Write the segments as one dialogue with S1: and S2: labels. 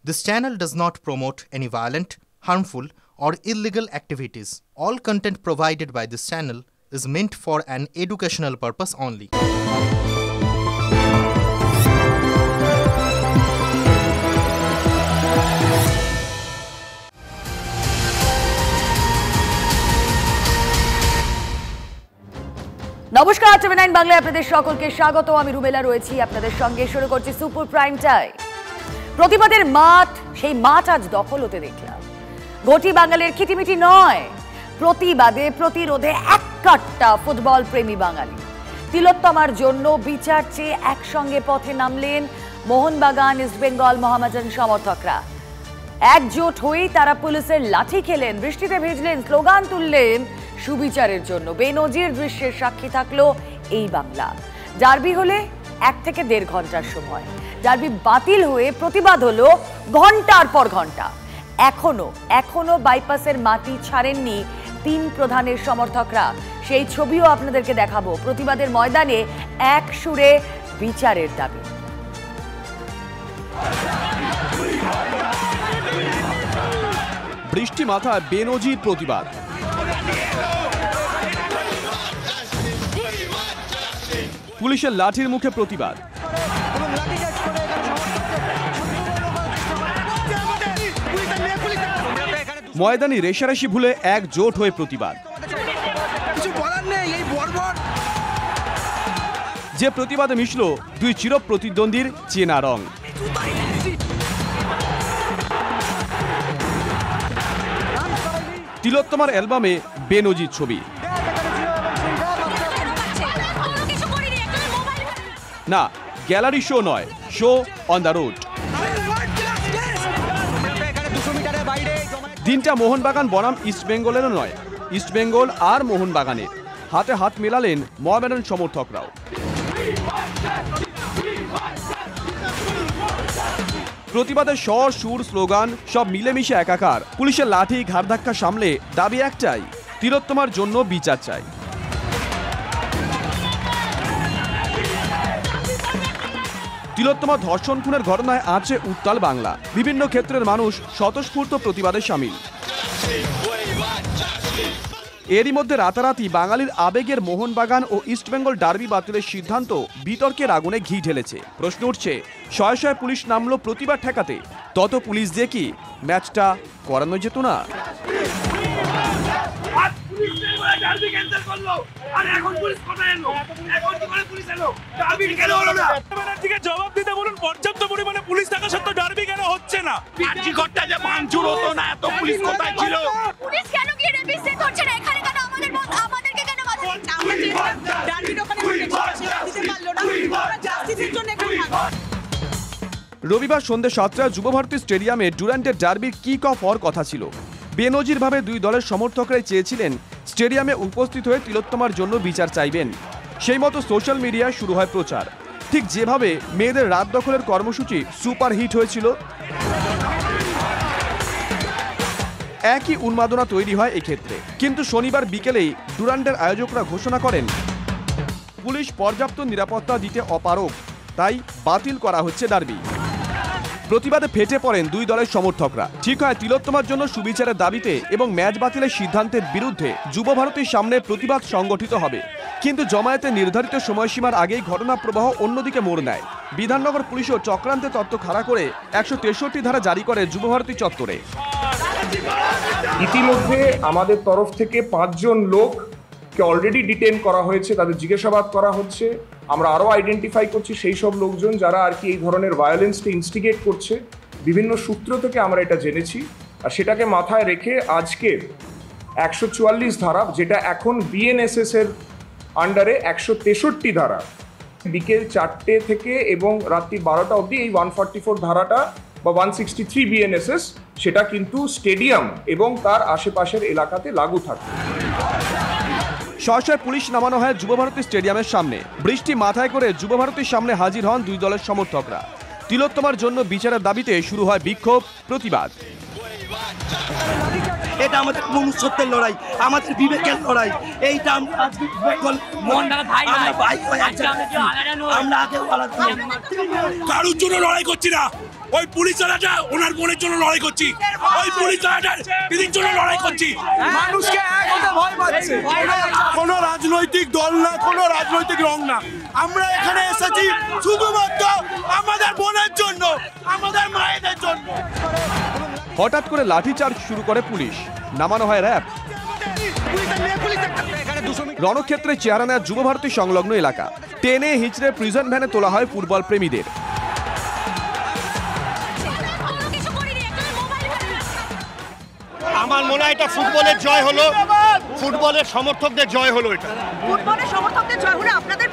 S1: This channel does not promote any violent, harmful, or illegal activities. All content provided by this channel is meant for an educational purpose only.
S2: নমস্কার, টিভি9 বাংলায় আপনাদের সকলকে স্বাগত। আমি rubella রয়েছি আপনাদের সঙ্গে। শুরু করছি সুপার প্রাইম টাইম। প্রতিবাদের মাঠ, সেই মাঠ আজ দখল হতে দেখলাম। ঘটি বাঙালির খিটিমিটি নয়, প্রতিবাদে প্রতিরোধে এক কাট্টা ফুটবল প্রেমী বাঙালি। তিলোত্তমার জন্য বিচার চেয়ে একসঙ্গে পথে নামলেন মোহনবাগান, ইস্টবেঙ্গল, মোহামেডান সমর্থকরা। একজোট হয়েই তারা পুলিশের লাঠি খেলেন, বৃষ্টিতে ভিজলেন, স্লোগান তুললেন সুবিচারের জন্য। বেনজির দৃশ্যের সাক্ষী থাকলো এই বাংলা। ডার্বি হলে 1 থেকে 1.5 ঘন্টার সময়, ডার্বি বাতিল হয়ে প্রতিবাদ হলো ঘন্টার পর ঘন্টা। এখনো বাইপাসের মাটি ছাড়েননি 3 প্রধানের সমর্থকরা। সেই ছবিও আপনাদেরকে দেখাবো। প্রতিবাদের ময়দানে এক সুরে বিচারের দাবি।
S3: বৃষ্টি মাথায় বেনজির প্রতিবাদ। পুলিশের লাঠির মুখে প্রতিবাদ। ময়দানি রেশারেশি ভুলে একজোট হয়ে প্রতিবাদ। যে প্রতিবাদে মিশল 2 চির প্রতিদ্বন্দ্বীর চেনা রং। তিলোত্তমার অ্যালবামে বেনজির ছবি। না, গ্যালারি শো নয়, শো অন দ্য রোড। দিনটা মোহনবাগান বনাম ইস্টবেঙ্গলেরও নয়, ইস্টবেঙ্গল আর মোহনবাগানের। হাতে হাত মেলালেন মোহামেডান সমর্থকরাও। প্রতিবাদের স্বর, সুর, স্লোগান সব মিলেমিশে একাকার। পুলিশের লাঠি, ঘাড় ধাক্কা সামলে দাবি একটাই, তিলোত্তমার জন্য বিচার চাই। তিলোত্তমা ধর্ষণ খুনের ঘটনায় আছে উত্তাল বাংলা। বিভিন্ন ক্ষেত্রের মানুষ স্বতঃস্ফূর্ত প্রতিবাদে সামিল। এরই মধ্যে রাতারাতি বাঙালির আবেগের মোহনবাগান ও ইস্টবেঙ্গল ডার্বি বাতিলের সিদ্ধান্ত বিতর্কের আগুনে ঘি ঢেলেছে। প্রশ্ন উঠছে, শয়ে শয়ে পুলিশ নামলো প্রতিবাদ ঠেকাতে, তত পুলিশ দিয়ে কি ম্যাচটা করানো যেত না?
S4: জবাব দিতে বলুন, পর্যাপ্ত পরিমাণে পুলিশ থাকা সত্ত্বেও ডার্বি কেন হচ্ছে না? ঘরটা যে ভাঙচুর হতো না, এত পুলিশ কোথায় ছিল? পুলিশ কেন গিয়ে রেভিশন করছে না? এখানে কেন আমাদেরকে কেন বাধা দিচ্ছে? আমরা যে ডার্বির ওখানে দিতে পারলো না, আমরা জাস্টিসের জন্য এখানে থাকবো।
S3: রবিবার সন্ধ্যে 7টায় যুবভারতী স্টেডিয়ামে ডুরান্টের ডার্বির কিক অফ হওয়ার কথা ছিল। বেনজিরভাবে 2 দলের সমর্থকরাই চেয়েছিলেন স্টেডিয়ামে উপস্থিত হয়ে তিলোত্তমার জন্য বিচার চাইবেন। সেই মতো সোশ্যাল মিডিয়ায় শুরু হয় প্রচার। ঠিক যেভাবে মেয়েদের রাত দখলের কর্মসূচি সুপার হিট হয়েছিল, একই উন্মাদনা তৈরি হয় এক্ষেত্রে। কিন্তু শনিবার বিকেলেই ডুরান্টের আয়োজকরা ঘোষণা করেন পুলিশ পর্যাপ্ত নিরাপত্তা দিতে অপারগ, তাই বাতিল করা হচ্ছে ডার্বি। প্রতিবাদে ফেটে পড়েন 2 দলের সমর্থকরা। ঠিক হয় তিলোত্তমার জন্য সুবিচারের দাবিতে এবং ম্যাচ বাতিলের সিদ্ধান্তের বিরুদ্ধে যুবভারতীর সামনে প্রতিবাদ সংগঠিত হবে। কিন্তু জমায়েতের নির্ধারিত সময়সীমার আগেই ঘটনা প্রবাহ অন্যদিকে মোড় নেয়। বিধাননগর পুলিশও চক্রান্তে তত্ত্ব খাড়া করে 163 ধারা জারি করে যুবভারতী চত্বরে।
S5: ইতিমধ্যে আমাদের তরফ থেকে 5 জন লোককে অলরেডি ডিটেইন করা হয়েছে, তাদের জিজ্ঞাসাবাদ করা হচ্ছে। আমরা আরও আইডেন্টিফাই করছি সেই সব লোকজন যারা আর কি এই ধরনের ভায়োলেন্সকে ইনস্টিগেট করছে। বিভিন্ন সূত্র থেকে আমরা এটা জেনেছি, আর সেটাকে মাথায় রেখে আজকে 144 ধারা, যেটা এখন বিএনএসএস এর আন্ডারে 163 ধারা, বিকেল 4টে থেকে এবং রাত্রি 12টা অবধি এই 144 ধারাটা বা 163 বিএনএসএস, সেটা কিন্তু স্টেডিয়াম এবং তার আশেপাশের এলাকাতে লাগু থাকবে।
S3: শয়ে পুলিশ নামানো হয় যুবভারতী স্টেডিয়ামের সামনে। বৃষ্টি মাথায় করে যুবভারতীর সামনে হাজির হন 2 দলের সমর্থকরা। তিলোত্তমার জন্য বিচারের দাবিতে শুরু হয় বিক্ষোভ, প্রতিবাদ।
S4: এটা আমাদের মনুষ্যত্বের লড়াই, আমাদের বিবেকের লড়াই। এইটা আমরা আজকে ভাই আমরা আগেও কারোর জন্য লড়াই করছি না, ওই পুলিশ চালাটা ওনার বোনের জন্য লড়াই করছি, ওই পুলিশ চালাটার দিদির জন্য লড়াই করছি। মানুষকে এক হতে ভয় পাচ্ছে। কোনো রাজনৈতিক দল না, কোনো রাজনৈতিক রং না, আমরা এখানে এসেছি শুধুমাত্র আমাদের বোনের জন্য, আমাদের মায়েদের জন্য।
S3: হঠাৎ করে লাঠিচার্জ শুরু করে পুলিশ, নামানো হয় র্যাব। রণক্ষেত্রে চেহারা যুবভারতী সংলগ্ন এলাকা, টেনে হিচড়ে প্রিজন ভ্যানে তোলা হয় ফুটবল প্রেমীদের।
S6: আমার মনে হয় এটা ফুটবলের জয় হলো, ফুটবলের সমর্থকদের জয় হলো। এটা
S7: ফুটবলের সমর্থকদের জয় হলো। আপনাদের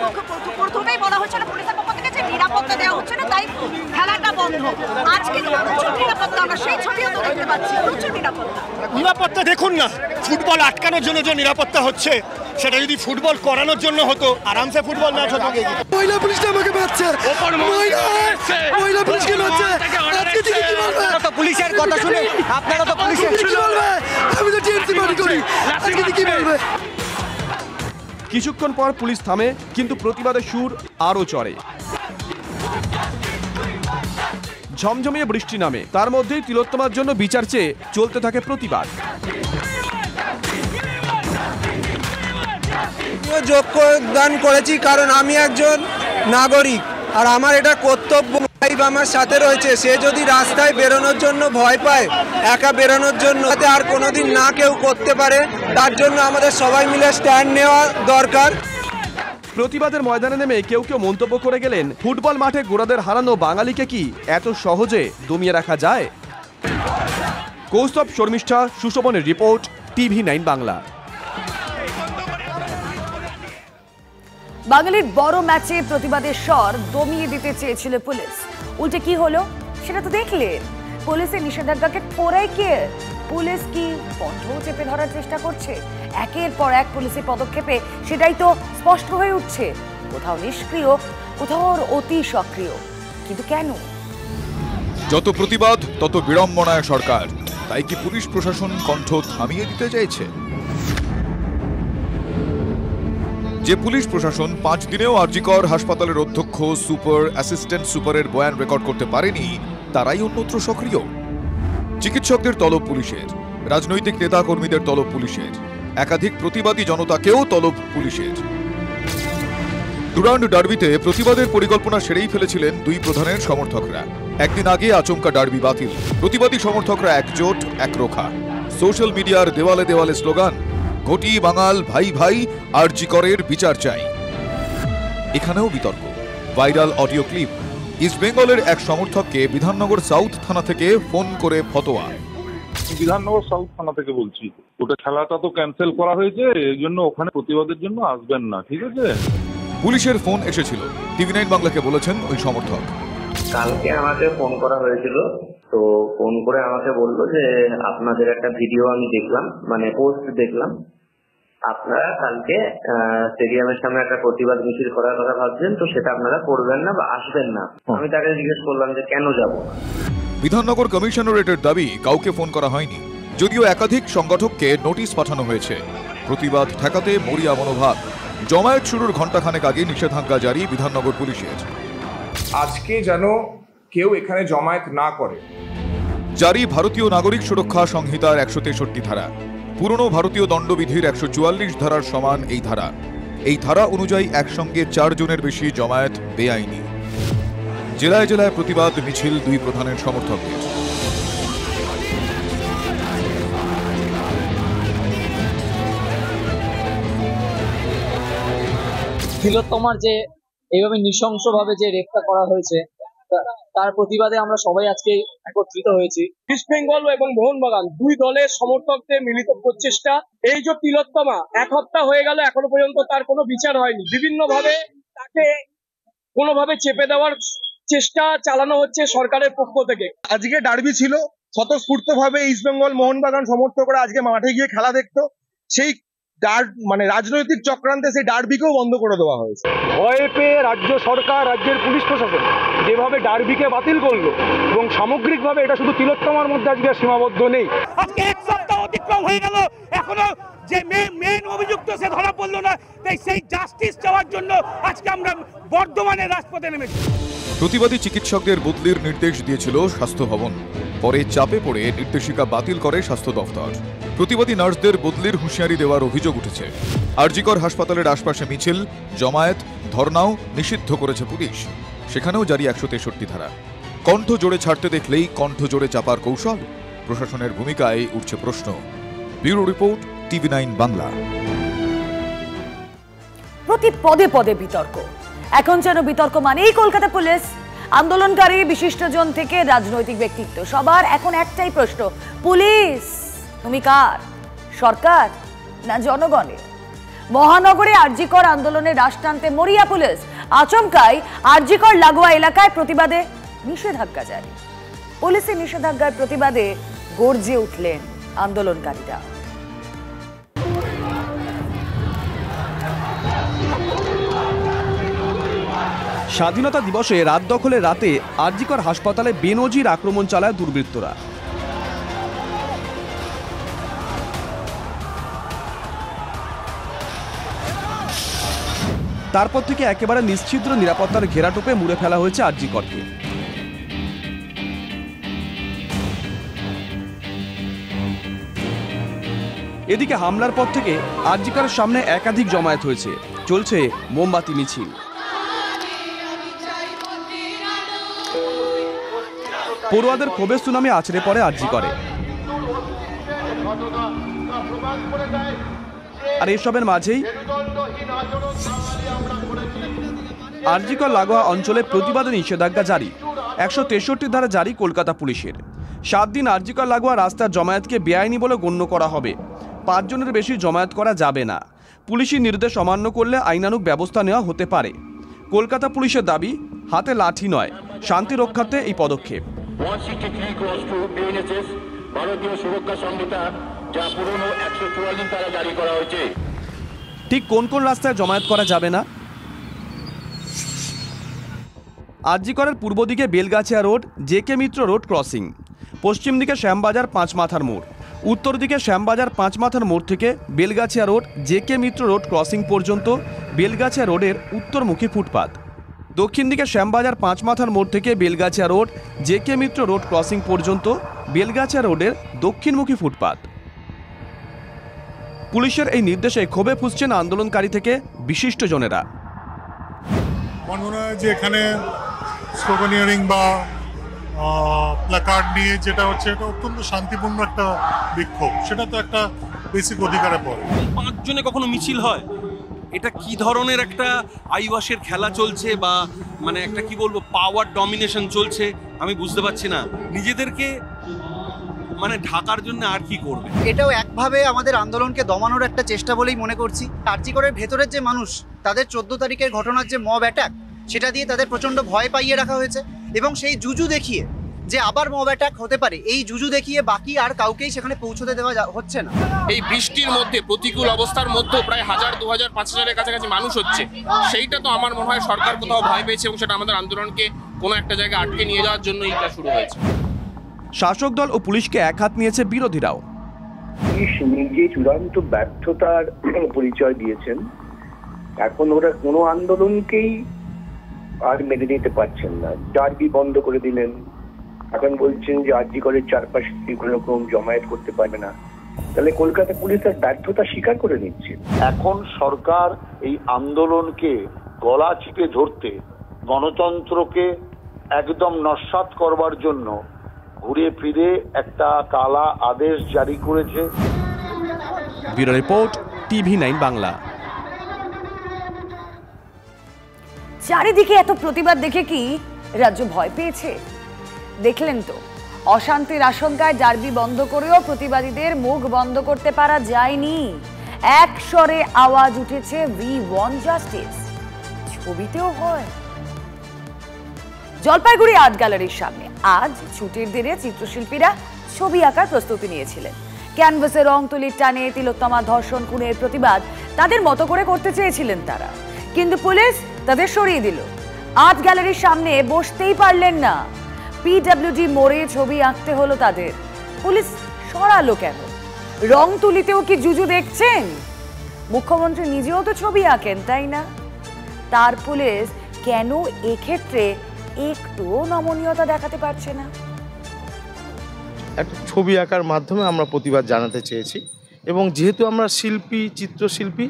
S7: প্রথমেই বলা হচ্ছে না পুলিশের পক্ষ থেকে যে নিরাপত্তা দেওয়া হচ্ছে না, তাই খেলাটা বন্ধ। আজকে প্রচুর নিরাপত্তা, আমরা সেই ছবিও তো দেখতে পাচ্ছি, প্রচুর নিরাপত্তা।
S6: নিরাপত্তা দেখুন না, ফুটবল আটকানোর জন্য যে নিরাপত্তা হচ্ছে, সেটা যদি ফুটবল করানোর জন্য হতো আরামসে ফুটবল ম্যাচ হতো।
S8: মহিলা পুলিশটা আমাকে মারছে, মহিলা পুলিশকে মারছে। আজকে থেকে কি বলবে?
S6: তো পুলিশের কথা শুনে আপনারা তো পুলিশের
S8: কি বলবে? আমি তো টিএমসি পার্টি করি, আজকে কি বলবে?
S3: কিছুক্ষণ পর পুলিশ থামে, কিন্তু প্রতিবাদের সুর আরো চড়ে। ঝমঝমিয়ে বৃষ্টি নামে, তার মধ্যেই তিলোত্তমার জন্য বিচার চেয়ে চলতে থাকে প্রতিবাদ।
S9: যোগদান করেছি কারণ আমি একজন নাগরিক, আর আমার এটা কর্তব্য। আমার সাথে রয়েছে, সে যদি রাস্তায় বেরোনোর জন্য ভয় পায়, একা বেরোনোর জন্য আর কোনোদিন না কেউ করতে পারে, তার জন্য আমাদের সবাই মিলে স্ট্যান্ড নেওয়া দরকার।
S3: প্রতিবাদের ময়দানে নেমে কেউ কেউ মন্তব্য করে গেলেন, ফুটবল মাঠে গোড়াদের হারানো বাঙালিকে কি এত সহজে দমিয়ে রাখা যায়? কৌস্তব শর্মিষ্ঠা, সুশোভনের রিপোর্ট, TV9 বাংলা।
S2: বাঙালির বড় ম্যাচে প্রতিবাদের স্বর দমিয়ে দিতে চেয়েছিল পুলিশ, উল্টে কি হলো সেটা তো দেখলেন। পুলিশের নিষেধাজ্ঞাকে থোড়াই কে পুলিশ কি কণ্ঠ চেপে ধরার চেষ্টা করছে? একের পর এক পুলিশের পদক্ষেপে সেটাই তো স্পষ্ট হয়ে উঠছে, কোথাও নিষ্ক্রিয়, কোথাও অতি সক্রিয়। কিন্তু কেন?
S10: যত প্রতিবাদ তত বিড়ম্বনায় সরকার, তাই কি পুলিশ প্রশাসন কণ্ঠ থামিয়ে দিতে চাইছে? যে পুলিশ প্রশাসন 5 দিনেও আরজিকর হাসপাতালের অধ্যক্ষ, সুপার, অ্যাসিস্ট্যান্ট সুপারের বয়ান রেকর্ড করতে পারেনি, তারাই অন্যত্র সক্রিয়। চিকিৎসকদের তলব পুলিশের, রাজনৈতিক নেতা কর্মীদের তলব পুলিশের, একাধিক প্রতিবাদী জনতাকেও তলব পুলিশের। ডুরান্ড ডার্বিতে প্রতিবাদের পরিকল্পনা সেরেই ফেলেছিলেন দুই প্রধানের সমর্থকরা। একদিন আগে আচমকা ডার্বি বাতিল, প্রতিবাদী সমর্থকরা একজোট, একরোখা। সোশ্যাল মিডিয়ার দেওয়ালে দেওয়ালে স্লোগান, ঘটি বাঙাল ভাই ভাই, আরজিকরের বিচার চাই। এখানেও বিতর্ক, ভাইরাল অডিও ক্লিপ। ইস্টবেঙ্গলের এক সমর্থককে বিধাননগর সাউথ থানা থেকে ফোন করে ফতোয়া।
S11: বিধাননগর সাউথ থানা থেকে বলছি, ওটা খেলাটা তো ক্যান্সেল করা হয়েছে, এই জন্য ওখানে প্রতিবাদের জন্য আসবেন না, ঠিক আছে?
S10: পুলিশের ফোন এসেছিল, TV9 বাংলাকে বলেছেন ওই সমর্থক।
S12: কালকে আমাকে ফোন করা হয়েছিল, তো ফোন করে আমাকে বললো যে আপনাদের একটা ভিডিও আমি দেখলাম, মানে পোস্ট দেখলাম, আপনারা কালকে স্টেডিয়ামের সামনে একটা প্রতিবাদ মিছিল করার কথা ভাবছেন, তো সেটা আপনারা করবেন না বা আসবেন না। আমি তাকে জিজ্ঞেস করলাম যে কেন যাব না।
S10: বিধাননগর কমিশনারেটের দাবি কাউকে ফোন করা হয়নি, যদিও একাধিক সংগঠককে নোটিশ পাঠানো হয়েছে। প্রতিবাদ ঠেকাতে মরিয়া মনোভাব। জমায়েত শুরুর ঘণ্টাখানেক আগে নিষেধাজ্ঞা জারি বিধাননগর পুলিশের।
S5: আজকে যেন কেউ এখানে জমায়েত না করে।
S10: জারি ভারতীয় নাগরিক সুরক্ষা সংহিতার 163 ধারা, পুরনো ভারতীয় দণ্ডবিধির 144 ধারার সমান এই ধারা। এই ধারা অনুযায়ী একসঙ্গে 4 জনের বেশি জমায়েত বেআইনি। জেলায় জেলায় প্রতিবাদ মিছিল দুই প্রধানের সমর্থকদের।
S13: তিলোত্তমার যে এইভাবে নৃশংসভাবে যে রেপটা করা হয়েছে, তার প্রতিবাদে আমরা সবাই আজকে একত্রিত হয়েছি।
S14: ইস্ট বেঙ্গল এবং মোহনবাগান দুই দলের সমর্থকদের মিলিত প্রচেষ্টা। এই যে তিলোত্তমা 1 সপ্তাহ হয়ে গেল, এখনো পর্যন্ত তার কোনো বিচার হয়নি। বিভিন্ন ভাবে তাকে কোনোভাবে চেপে দেওয়ার চেষ্টা চালানো হচ্ছে সরকারের পক্ষ থেকে।
S15: আজকে ডার্বি ছিল, স্বতঃস্ফূর্তভাবে ইস্ট বেঙ্গল মোহনবাগান সমর্থকরা আজকে মাঠে গিয়ে খেলা দেখতো। সেই মানে রাজনৈতিক চক্রান্তে সেই ডার্বিকেও বন্ধ করে দেওয়া হয়েছে।
S14: ভয় পেয়ে রাজ্য সরকার, রাজ্যের পুলিশ প্রশাসন যেভাবে ডার্বিকে বাতিল করলো, এবং সামগ্রিকভাবে এটা শুধু তিলোত্তমার মধ্যে আজকে সীমাবদ্ধ নেই।
S4: আজকে 1 সপ্তাহ অতিক্রম হয়ে গেল, এখনো যে মেন অভিযুক্ত সে ধরা পড়লো না। তাই সেই জাস্টিস চাওয়ার জন্য আজকে আমরা বর্ধমানের রাজপথে নেমেছি।
S10: প্রতিবাদী চিকিৎসকদের বদলির নির্দেশ দিয়েছিল স্বাস্থ্য ভবন, পরে চাপে পড়ে নির্দেশিকা বাতিল করে স্বাস্থ্য দফতর। প্রতিবাদী নার্সদের বদলির হুঁশিয়ারি দেওয়ার অভিযোগ উঠেছে। আরজিকর হাসপাতালের আশপাশে মিছিল, জমায়েত, ধর্নাও নিষিদ্ধ করেছে পুলিশ। সেখানেও জারি 163 ধারা। কণ্ঠ জোরে ছাড়তে দেখলেই কণ্ঠ জোরে চাপার কৌশল? প্রশাসনের ভূমিকায় উঠছে প্রশ্ন। Bureau report, TV9 Bangla.
S2: প্রতি পদে পদে বিতর্ক। এখন যেন বিতর্ক মানেই কলকাতা পুলিশ। আন্দোলনকারী বিশিষ্টজন থেকে রাজনৈতিক ব্যক্তিত্ব, সবার এখন একটাই প্রশ্ন, পুলিশ তুমি কার? সরকার না জনগণের? মহানগরে আরজিকর আন্দোলনে রাশ টানতে মরিয়া পুলিশ। আচমকাই আরজিকর লাগোয়া এলাকায় প্রতিবাদে নিষেধাজ্ঞা জারি। পুলিশের নিষেধাজ্ঞার প্রতিবাদে গর্জে উঠলেন আন্দোলনকারীরা।
S3: স্বাধীনতা দিবসে রাত দখলের রাতে আরজিকর হাসপাতালে বেনজির আক্রমণ চালায় দুর্বৃত্তরা। তারপর থেকে একেবারে নিশ্ছিদ্র নিরাপত্তার ঘেরাটোপে মুড়ে ফেলা হয়েছে আরজিকরকে। এদিকে হামলার পর থেকে আরজিকরের সামনে একাধিক জমায়েত হয়েছে, চলছে মোমবাতি মিছিল। পড়ুয়াদের ক্ষোভের সুনামি আছড়ে পড়ে আরজিকরে। আর এসবের মাঝেই আরজিকর লাগোয়া অঞ্চলে প্রতিবাদে নিষেধাজ্ঞা জারি। 163 ধারা জারি কলকাতা পুলিশের। 7 দিন আরজিকর লাগোয়া রাস্তার জমায়েতকে বেআইনি বলে গণ্য করা হবে। 5 জনের বেশি জমায়েত করা যাবে না। পুলিশি নির্দেশ অমান্য করলে আইনানুগ ব্যবস্থা নেওয়া হতে পারে। কলকাতা পুলিশের দাবি, হাতে লাঠি নয়, শান্তি রক্ষার্থে এই পদক্ষেপ। ভারতীয় সুরক্ষা সংহিতা, যা পুরনো 144 ধারা জারি করা হয়েছে। ঠিক কোন কোন রাস্তায় জমায়েত করা যাবে না? আরজিকরের পূর্ব দিকে বেলগাছিয়া রোড, জেকে মিত্র রোড ক্রসিং, পশ্চিম দিকে শ্যামবাজার 5 মাথার মোড়, উত্তর দিকে শ্যামবাজার 5 মাথার মোড় থেকে বেলগাছিয়া রোড, জেকে মিত্র রোড ক্রসিং পর্যন্ত বেলগাছিয়া রোডের উত্তরমুখী ফুটপাত, দক্ষিণ দিকে শ্যামবাজার 5 মাথার মোড় থেকে বেলগাছিয়া রোড, জেকে মিত্র রোড ক্রসিং পর্যন্ত বেলগাছিয়া রোডের দক্ষিণমুখী ফুটপাত। পুলিশের এই নির্দেশে ক্ষোভে ফুঁসছেন আন্দোলনকারী থেকে বিশিষ্টজনেরা।
S16: আমার মনে হয় যে এখানে স্লোগানিয়ারিং বা প্ল্যাকার্ড নিয়ে যেটা হচ্ছে, এটা অত্যন্ত শান্তিপূর্ণ একটা বিক্ষোভ, সেটা তো একটা বেসিক অধিকারে পড়ে।
S4: 5 জনে কখনো মিছিল হয়? এটা কি ধরনের একটা আইওয়াসের খেলা চলছে, বা মানে একটা কি বলবো পাওয়ার ডমিনেশন চলছে, আমি বুঝতে পারছি না। নিজেদেরকে মানে ঢাকার জন্য আর কি করবে?
S17: এটাও একভাবে আমাদের আন্দোলনকে দমানোর একটা চেষ্টা বলেই মনে করছি। আরজিকরের ভেতরের যে মানুষ, তাদের 14 তারিখের ঘটনার যে মব অ্যাটাক, সেটা দিয়ে তাদের প্রচণ্ড ভয় পাইয়ে রাখা হয়েছে, এবং সেই জুজু দেখিয়ে যে আবার মব অ্যাটাক হতে পারে, এই জুজু দেখিয়ে বাকি আর কাউকেই সেখানে পৌঁছতে দেওয়া হচ্ছে না।
S18: এই বৃষ্টির মধ্যে, প্রতিকূল অবস্থার মধ্যে প্রায় 1000, 2000, 5000-এর কাছাকাছি মানুষ হচ্ছে, সেইটা তো আমার মনে হয় সরকার কোথাও ভয় পেয়েছে, এবং সেটা আমাদের আন্দোলনকে কোনো একটা জায়গায় আটকে নিয়ে যাওয়ার জন্য এইটা শুরু হয়েছে।
S3: শাসক দল ও পুলিশকে একহাত নিয়েছে বিরোধীরাও।
S19: পুলিশ নিজে চূড়ান্ত ব্যর্থতার পরিচয় দিয়েছেন। এখন ওরা কোনো আন্দোলনকেই আর মেনে নিতে পারছেন না। ডার্বি বন্ধ করে দিলেন, এখন বলছেন যে আরজিকরের চারপাশে কোনো রকম জমায়েত করতে পারবে না। তাহলে কলকাতা পুলিশ তার ব্যর্থতা স্বীকার করে নিচ্ছে।
S20: এখন সরকার এই আন্দোলনকে গলা চিপে ধরতে, গণতন্ত্রকে একদম নস্যাৎ করবার জন্য ঘুরে ফিরে একটা কালা আদেশ জারি করেছে।
S3: Bureau report, TV9 Bangla.
S2: চারিদিকে এত প্রতিবাদ দেখে কি রাজ্য ভয় পেয়েছে? দেখলেন তো, অশান্তির আশঙ্কায় ডার্বি বন্ধ করেও প্রতিবাদীদের মুখ বন্ধ করতে পারা যায়নি। এক স্বরে আওয়াজ উঠেছে, উই ওয়ান্ট জাস্টিস। ছবিতেও হয়। জলপাইগুড়ি আর্ট গ্যালারির সামনে আজ ছুটির দিনে চিত্রশিল্পীরা ছবি আঁকার প্রস্তুতি নিয়েছিলেন। ক্যানভাসে রং তুলির টানে তিলোত্তমা ধর্ষণ খুনের প্রতিবাদ তাদের মতো করে করতে চেয়েছিলেন তারা, কিন্তু পুলিশ তাদের সরিয়ে দিল। আর্ট গ্যালারির সামনে বসতেই পারলেন না। পিডব্লিউডি মোড়ে ছবি আঁকতে হলো তাদের। পুলিশ সরালো কেন? রং তুলিতেও কি জুজু দেখছেন? মুখ্যমন্ত্রী নিজেও তো ছবি আঁকেন, তাই না? তার পুলিশ কেন এক্ষেত্রে একটু নমনীয়তা দেখাতে পারছে না?
S21: একটা ছবি আঁকার মাধ্যমে আমরা প্রতিবাদ জানাতে চেয়েছি, এবং যেহেতু আমরা শিল্পী, চিত্রশিল্পী,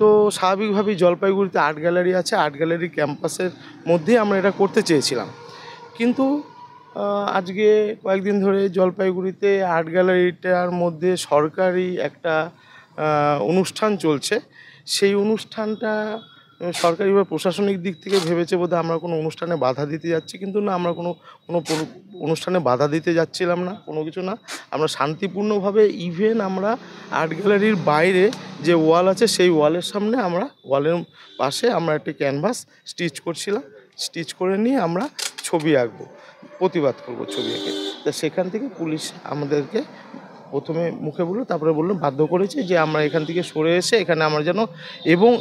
S21: তো স্বাভাবিকভাবেই জলপাইগুড়িতে আর্ট গ্যালারি আছে, আর্ট গ্যালারি ক্যাম্পাসের মধ্যেই আমরা এটা করতে চেয়েছিলাম। কিন্তু আজকে কয়েকদিন ধরে জলপাইগুড়িতে আর্ট গ্যালারিটার মধ্যে সরকারি একটা অনুষ্ঠান চলছে। সেই অনুষ্ঠানটা সরকারি বা প্রশাসনিক দিক থেকে ভেবেছে বোধহয় আমরা কোনো অনুষ্ঠানে বাধা দিতে যাচ্ছি, কিন্তু না, আমরা কোনো অনুষ্ঠানে বাধা দিতে যাচ্ছিলাম না, কোনো কিছু না। আমরা শান্তিপূর্ণভাবে, ইভেন আমরা আর্ট গ্যালারির বাইরে যে ওয়াল আছে সেই ওয়ালের সামনে, আমরা ওয়ালের পাশে আমরা একটি ক্যানভাস স্টিচ করছিলাম। স্টিচ করে নিয়ে আমরা ছবি আঁকবো, প্রতিবাদ করব ছবি এঁকে। তা সেখান থেকে পুলিশ আমাদেরকে প্রথমে মুখে বললো, তারপরে বললো, বাধ্য করেছে যে আমরা এখান থেকে সরে এসে এখানে আমরা যেন, এবং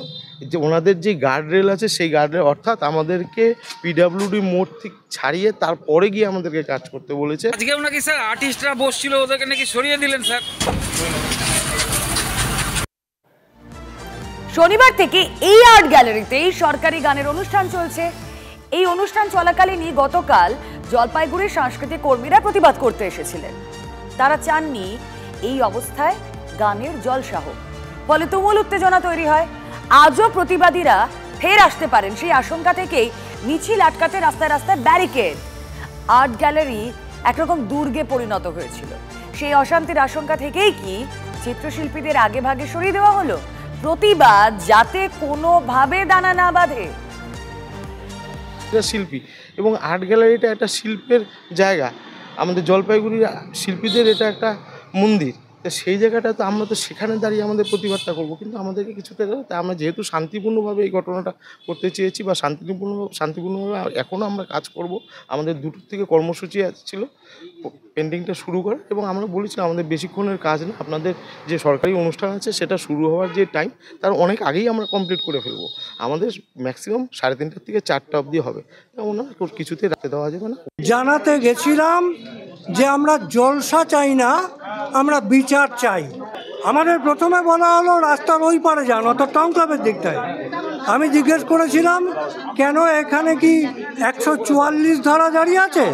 S21: যে ওনাদের যে গার্ড রেল আছে সেই গার্ড রেল, অর্থাৎ আমাদেরকে পিডাব্লিউডি মোড় থেকে ছাড়িয়ে তারপরে গিয়ে আমাদেরকে কাজ করতে বলেছে।
S22: আজকেও নাকি স্যার আর্টিস্টরা বসছিল, ওদেরকে নাকি সরিয়ে দিলেন স্যার।
S2: শনিবার থেকে এই আর্ট গ্যালারিতেই সরকারি গানের অনুষ্ঠান চলছে। এই অনুষ্ঠান চলাকালীনই গতকাল জলপাইগুড়ির সাংস্কৃতিক কর্মীরা প্রতিবাদ করতে এসেছিলেন। তারা চাননি এই অবস্থায় গানের জলসা হোক, ফলে তুমুল উত্তেজনা তৈরি হয়। আজও প্রতিবাদীরা ফের আসতে পারেন সেই আশঙ্কা থেকেই মিছিল আটকাতে রাস্তায় রাস্তায় ব্যারিকেড। আর্ট গ্যালারি একরকম দুর্গে পরিণত হয়েছিল। সেই অশান্তির আশঙ্কা থেকেই কি চিত্রশিল্পীদের আগে ভাগে সরিয়ে দেওয়া হলো, প্রতিবাদ যাতে কোনোভাবে দানা না বাঁধে।
S21: শিল্পী এবং আর্ট গ্যালারিটা একটা শিল্পের জায়গা, আমাদের জলপাইগুড়ির শিল্পীদের এটা একটা মন্দির। তো সেই জায়গাটা তো আমরা তো সেখানে দাঁড়িয়ে আমাদের প্রতিবাদটা করবো, কিন্তু আমাদেরকে কিছুতে গেলে তা আমরা যেহেতু শান্তিপূর্ণভাবে এই ঘটনাটা করতে চেয়েছি বা শান্তিপূর্ণভাবে এখনও আমরা কাজ করব। আমাদের দুটোর থেকে কর্মসূচি ছিল পেন্টিংটা শুরু করে, এবং আমরা বলেছিলাম আমাদের বেশিক্ষণের কাজ না, আপনাদের যে সরকারি অনুষ্ঠান আছে সেটা শুরু হওয়ার যে টাইম তার অনেক আগেই আমরা কমপ্লিট করে ফেলবো। আমাদের ম্যাক্সিমাম 3:30 থেকে 4টা অবধি হবে, তেমন কিছুতে রাখতে দেওয়া যাবে না।
S23: জানাতে গেছিলাম যে আমরা জলসা চাই না, আমরা বিচার চাই। আমাদের প্রথমে বলা হলো রাস্তার ওই পারে যান, অর্থাৎ টাউন ক্লাবের দিকটায়। আমি জিজ্ঞেস করেছিলাম কেন এখানে কি 144 ধারা জারি আছে?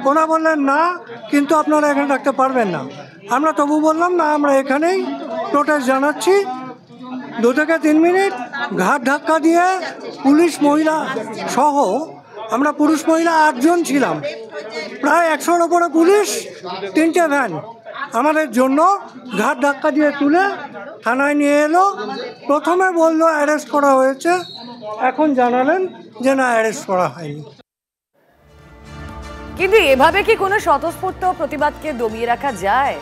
S23: ওরা বললেন না, কিন্তু আপনারা এখানে রাখতে পারবেন না। আমরা তবু বললাম না, আমরা এখানেই প্রোটেস্ট জানাচ্ছি। 2 থেকে 3 মিনিট ঘাট ধাক্কা দিয়ে পুলিশ মহিলা সহ আমরা পুরুষ মহিলা 8 জন ছিলাম, প্রায় 100-র ওপরে পুলিশ, 3টে ভ্যান আমাদের জন্য ঘাট ধাক্কা দিয়ে তুলে থানায় নিয়ে এলো। প্রথমে বললো অ্যারেস্ট করা হয়েছে, এখন জানালেন যে না, অ্যারেস্ট করা হয়নি।
S2: কিন্তু এভাবে কি কোনো স্বতঃস্ফূর্ত প্রতিবাদকে দমিয়ে রাখা যায়?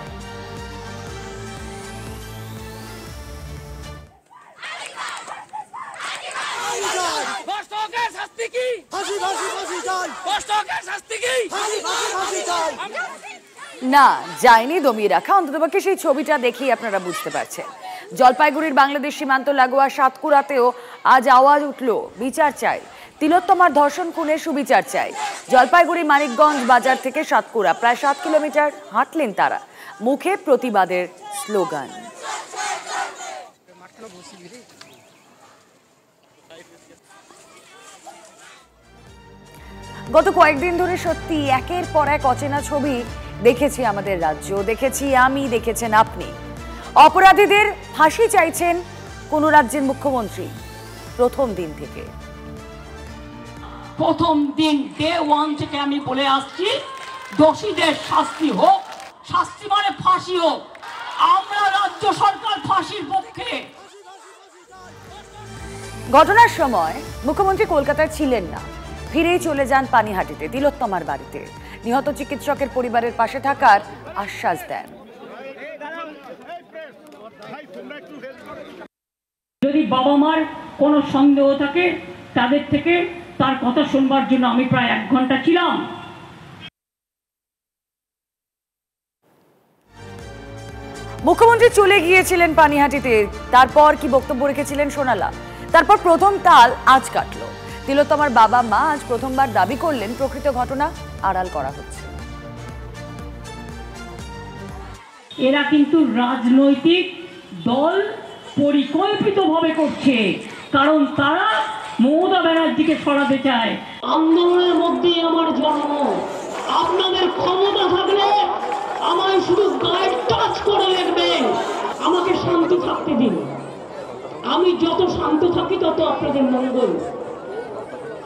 S2: না, যায়নি দমিয়ে রাখা। অন্ততপক্ষে সেই ছবিটা দেখেই আপনারা বুঝতে পারছেন। জলপাইগুড়ির বাংলাদেশ সীমান্ত লাগোয়া সাতকুড়াতেও আজ আওয়াজ উঠল, বিচার চাই। তিলোত্তমার ধর্ষণ খুনের সুবিচার চাই। জলপাইগুড়ি মানিকগঞ্জ বাজার থেকে সাতকুড়া প্রায় 7 কিলোমিটার হাঁটলেন তারা, মুখে প্রতিবাদের স্লোগান। গত কয়েকদিন ধরে সত্যি একের পর এক অচেনা ছবি দেখেছি আমাদের রাজ্য, দেখেছি আমি, দেখেছেন আপনি। অপরাধীদের ফাঁসি চাইছেন কোন রাজ্যের মুখ্যমন্ত্রী প্রথম দিন থেকে।
S24: প্রথম দিন ডে 1 থেকে আমি বলে আসছি, দোষীদের শাস্তি হোক, শাস্তি মানে ফাঁসি হোক। আমরা রাজ্য সরকার ফাঁসির পক্ষে।
S2: ঘটনার সময় মুখ্যমন্ত্রী কলকাতায় ছিলেন না, ফিরেই চলে যান পানিহাটিতে তিলোত্তমার বাড়িতে। নিহত চিকিৎসকের পরিবারের পাশে থাকার আশ্বাস দেন।
S24: যদি বাবা মার কোনো সন্দেহ থাকে তাদের থেকে তার কথা শুনবার জন্য আমি প্রায় 1 ঘন্টা ছিলাম।
S2: মুখ্যমন্ত্রী চলে গিয়েছিলেন পানিহাটিতে, তারপর কি বক্তব্য রেখেছিলেন শোনালাম। তারপর প্রথম তাল আজ কাটলো। তিলোত্তমার বাবা মা আজ প্রথমবার দাবি করলেন প্রকৃত ঘটনা আড়াল করা হচ্ছে।
S24: এরা কিন্তু রাজনৈতিক দল পরিকল্পিতভাবে করছে, কারণ তারা মমতা ব্যানার্জিকে সরাতে চায়। আন্দোলনের মধ্যেই আমার জন্ম। আপনাদের ক্ষমতা থাকলে আমায় শুধু গায়ে টাচ করে দেখবেন, আমাকে শান্ত থাকতে দিন। আমি যত শান্ত থাকি তত আপনাদের মঙ্গল।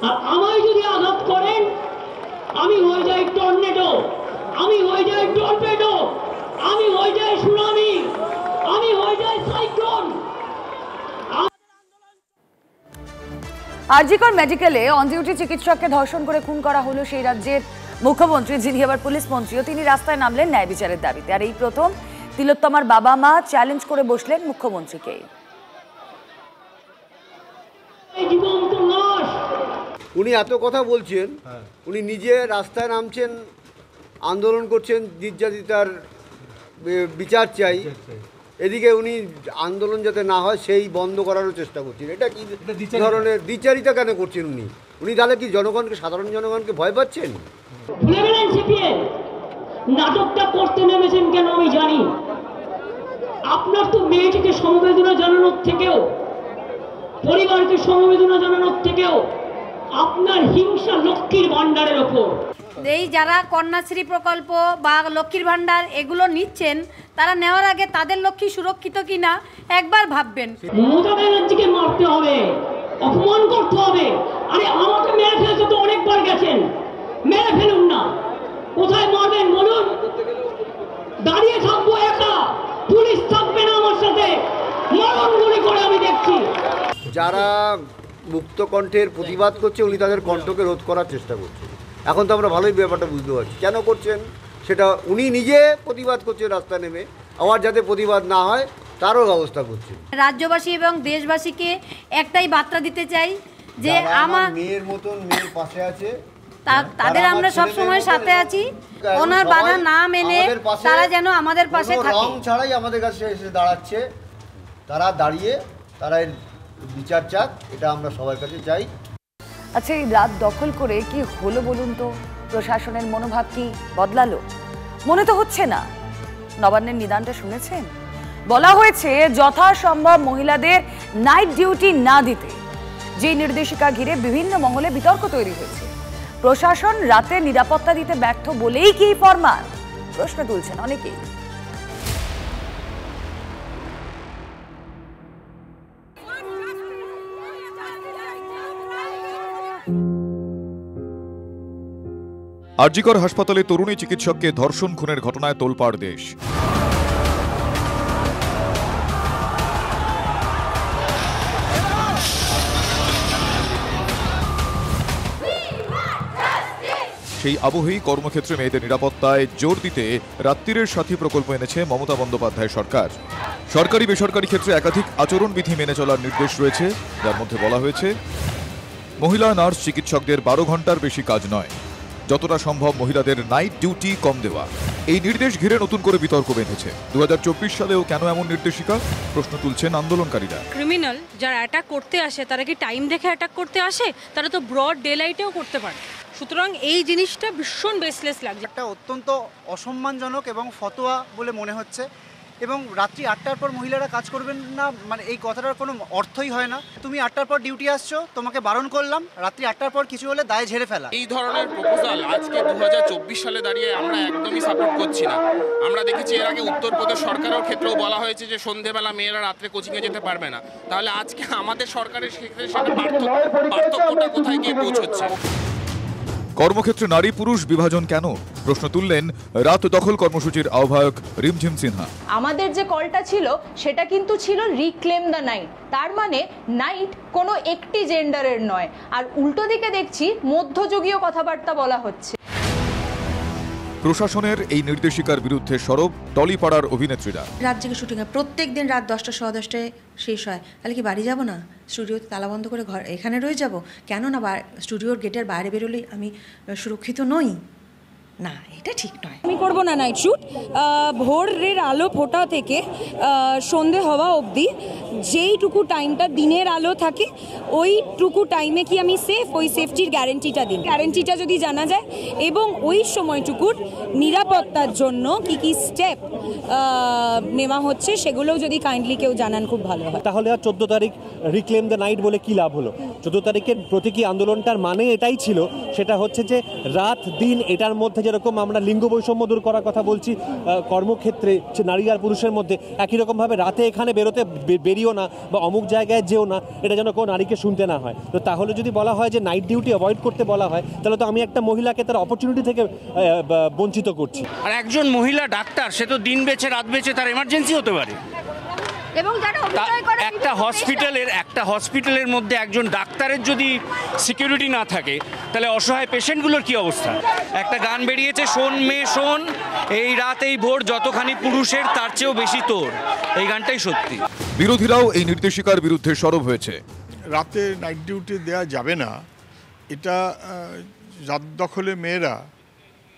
S24: আর আমায় যদি আঘাত করেন আমি হয়ে যাই টর্নেডো, আমি হয়ে যাই টর্পেডো, আমি হয়ে যাই সুনামি, আমি হয়ে যাই সাইক্লোন।
S2: আরজিকর মেডিকেলে অন ডিউটি চিকিৎসককে ধর্ষণ করে খুন করা হলো সেই রাজ্যের মুখ্যমন্ত্রী, যিনি আবার পুলিশ মন্ত্রীও। তিনি রাস্তায় নামলেন ন্যায় বিচারের দাবিতে। আর এই প্রথম তিলোত্তমার বাবা মা চ্যালেঞ্জ করে বসলেন মুখ্যমন্ত্রীকে।
S1: উনি এত কথা বলছেন, উনি নিজে রাস্তায় নামছেন, আন্দোলন করছেন, নির্যাতিতার বিচার চাই, এদিকে উনি আন্দোলন যাতে না হয় সেই বন্ধ করারও চেষ্টা করছেন। এটা কি ধরনের দ্বিচারিতা কেন করছেন উনি? উনি তাহলে কি জনগণকে, সাধারণ জনগণকে ভয় পাচ্ছেন?
S24: নাটকটা করতে নেমেছেন কেন আমি জানি। আপনার তো মেয়েটিকে সমবেদনা জানানোর থেকেও, পরিবারকে সমবেদনা জানানোর থেকেও আপনার হিংসা লক্ষ্মীর ভান্ডারের ওপর।
S6: এই যারা কন্যাশ্রী প্রকল্প বা লক্ষ্মীর ভান্ডার এগুলো নিচ্ছেন, তারা নেওয়ার আগে তাদের লক্ষ্মী সুরক্ষিত কিনা একবার ভাববেন।
S24: মমতা ব্যানার্জিকে মারতে হবে, অপমান করতে হবে। আরে আমাকে মেরে ফেলতে তো অনেকবার গেছেন, মেরে ফেলুন না। কোথায় মারবেন বলুন? দাঁড়িয়ে থাকবো একা, পুলিশ থাকবে না আমার সাথে, মারণ গুলি করে আমি দেখছি।
S1: যারা মুক্ত কণ্ঠের প্রতিবাদ করছে উনি তাদের কণ্ঠকে রোধ করার চেষ্টা করছেন। এখন তো আমরা ভালোই ব্যাপারটা বুঝতে পারছি কেন করছেন। সেটা উনি নিজে প্রতিবাদ করছেন রাস্তায় নেমে, আবার যাতে প্রতিবাদ না হয় তারও ব্যবস্থা করছেন।
S6: রাজ্যবাসী এবং দেশবাসীকে একটাই বার্তা দিতে চাই যে আমার
S1: মেয়ের মতন মেয়ের পাশে আছে,
S6: তাদের আমরা সব সময় সাথে আছি। ওনার বাধা না মেনে তারা যেন আমাদের পাশে থাকে।
S1: রং ছাড়াই আমাদের কাছে এসে দাঁড়াচ্ছে, তারা দাঁড়িয়ে তারা বিচার চাক, এটা আমরা সবার কাছে চাই।
S2: আচ্ছা, এই রাত দখল করে কি হলো বলুন তো? প্রশাসনের মনোভাব কি বদলালো? মনে তো হচ্ছে না। নবান্নের নিদানটা শুনেছেন? বলা হয়েছে যথাসম্ভব মহিলাদের নাইট ডিউটি না দিতে। যে নির্দেশিকা ঘিরে বিভিন্ন মহলে বিতর্ক তৈরি হয়েছে। প্রশাসন রাতে নিরাপত্তা দিতে ব্যর্থ বলেই কি ফরমান? প্রশ্ন তুলছেন অনেকেই।
S10: আরজিকর হাসপাতালে তরুণী চিকিৎসককে ধর্ষণ খুনের ঘটনায় তোলপাড় দেশ। সেই আবহেই কর্মক্ষেত্রে মেয়েদের নিরাপত্তায় জোর দিতে রাত্রিরের সাথী প্রকল্প এনেছে মমতা বন্দ্যোপাধ্যায় সরকার। সরকারি বেসরকারি ক্ষেত্রে একাধিক আচরণবিধি মেনে চলার নির্দেশ রয়েছে, যার মধ্যে বলা হয়েছে মহিলা নার্স চিকিৎসকদের 12 ঘন্টার বেশি কাজ নয়, যতটা সম্ভব মহিলাদের নাইট ডিউটি কম দেওয়া। এই নির্দেশ ঘিরে নতুন করে বিতর্ক বেঁধেছে। 2024 সালেও কেন এমন নির্দেশিকা? প্রশ্ন তুলছেন আন্দোলনকারীরা।
S7: ক্রিমিনাল যারা অ্যাটাক করতে আসে তারা কি টাইম দেখে অ্যাটাক করতে আসে? তারা তো ব্রড ডে লাইটেও করতে পারে। সুতরাং এই জিনিসটা ভীষণ বেসলেস লাগছে।
S17: একটা অত্যন্ত অসম্মানজনক এবং ফতোয়া বলে মনে হচ্ছে। এবং রাত্রি 8টার পর মহিলারা কাজ করবেন না, মানে এই কথাটার কোনো অর্থই হয় না। তুমি 8টার পর ডিউটি আসছো, তোমাকে বারণ করলাম, রাত্রি 8টার পর কিছু হলে দায় ঝেড়ে ফেলা।
S18: এই ধরনের প্রপোজাল আজকে 2024 সালে দাঁড়িয়ে আমরা একদমই সাপোর্ট করছি না। আমরা দেখেছি এর আগে উত্তরপ্রদেশ সরকারের ক্ষেত্রেও বলা হয়েছে যে সন্ধেবেলা মেয়েরা রাত্রে কোচিংয়ে যেতে পারবে না। তাহলে আজকে আমাদের সরকারের ক্ষেত্রে সেটা পার্থক্যটা কোথায় গিয়ে পৌঁছচ্ছে?
S10: কর্মক্ষেত্রে নারী পুরুষ বিভাজন কেন? প্রশ্ন তুললেন রাত দখল কর্মসূচির আহ্বায়ক রিমঝিম সিনহা।
S8: আমাদের যে কলটা ছিল সেটা কিন্তু ছিল রিক্লেম দ্য নাইট। তার মানে নাইট কোনো একটি জেন্ডারের নয়। আর উল্টো দিকে দেখছি মধ্যযুগীয় কথাবার্তা বলা হচ্ছে।
S10: প্রশাসনের এই নির্দেশিকার বিরুদ্ধে সরব টলিপাড়ার অভিনেত্রীরা।
S25: রাত জেগে শুটিং হয়, প্রত্যেক দিন রাত 10টা 10:15টায় শেষ হয়। তাহলে কি বাড়ি যাব না? স্টুডিওতে তালা বন্ধ করে ঘর এখানে রয়ে যাব? কেন না স্টুডিওর গেটের বাইরে বেরোলেই আমি সুরক্ষিত নই? না, এটা ঠিক নয়।
S7: আমি করব না নাইট শ্যুট। ভোরের আলো ফোটা থেকে সন্ধে হওয়া অবধি
S5: যেইটুকু টাইমটা দিনের আলো থাকে ওইটুকু টাইমে কি আমি সেফ, ওই সেফটির গ্যারেন্টিটা দিন। গ্যারেন্টিটা যদি জানা যায় এবং ওই সময়টুকুর নিরাপত্তার জন্য কি কি স্টেপ নেওয়া হচ্ছে সেগুলোও যদি কাইন্ডলি কেউ জানান খুব ভালো হয়।
S9: তাহলে আর 14 তারিখ রিক্লেম দ্য নাইট বলে কি লাভ হলো? 14 তারিখের প্রতীকী আন্দোলনটার মানে এটাই ছিল, সেটা হচ্ছে যে রাত দিন এটার মধ্যে যেরকম আমরা লিঙ্গ বৈষম্য দূর করার কথা বলছি কর্মক্ষেত্রে নারী আর পুরুষের মধ্যে, একই রকমভাবে রাতে এখানে বেরিয়েও না বা অমুক জায়গায় যেও না, এটা যেন কোনো নারীকে শুনতে না হয়। তো তাহলে যদি বলা হয় যে নাইট ডিউটি অ্যাভয়েড করতে বলা হয়, তাহলে তো আমি একটা মহিলাকে তার অপরচুনিটি থেকে বঞ্চিত করছি।
S22: আর একজন মহিলা ডাক্তার, সে তো দিন বেছে রাত বেছে তার এমার্জেন্সি হতে পারে।
S5: এবং
S22: একটা হসপিটালের মধ্যে একজন ডাক্তারের যদি সিকিউরিটি না থাকে, তাহলে অসহায় পেশেন্টগুলোর কি অবস্থা? একটা গান বেরিয়েছে, শোন মেয়ে শোন, এই রাত এই ভোর যতখানি পুরুষের তার চেয়েও বেশি তোর। এই গানটাই সত্যি।
S10: বিরোধীরাও এই নির্দেশিকার বিরুদ্ধে সরব হয়েছে।
S11: রাতে নাইট ডিউটি দেওয়া যাবে না, এটা রাত দখলে মেয়েরা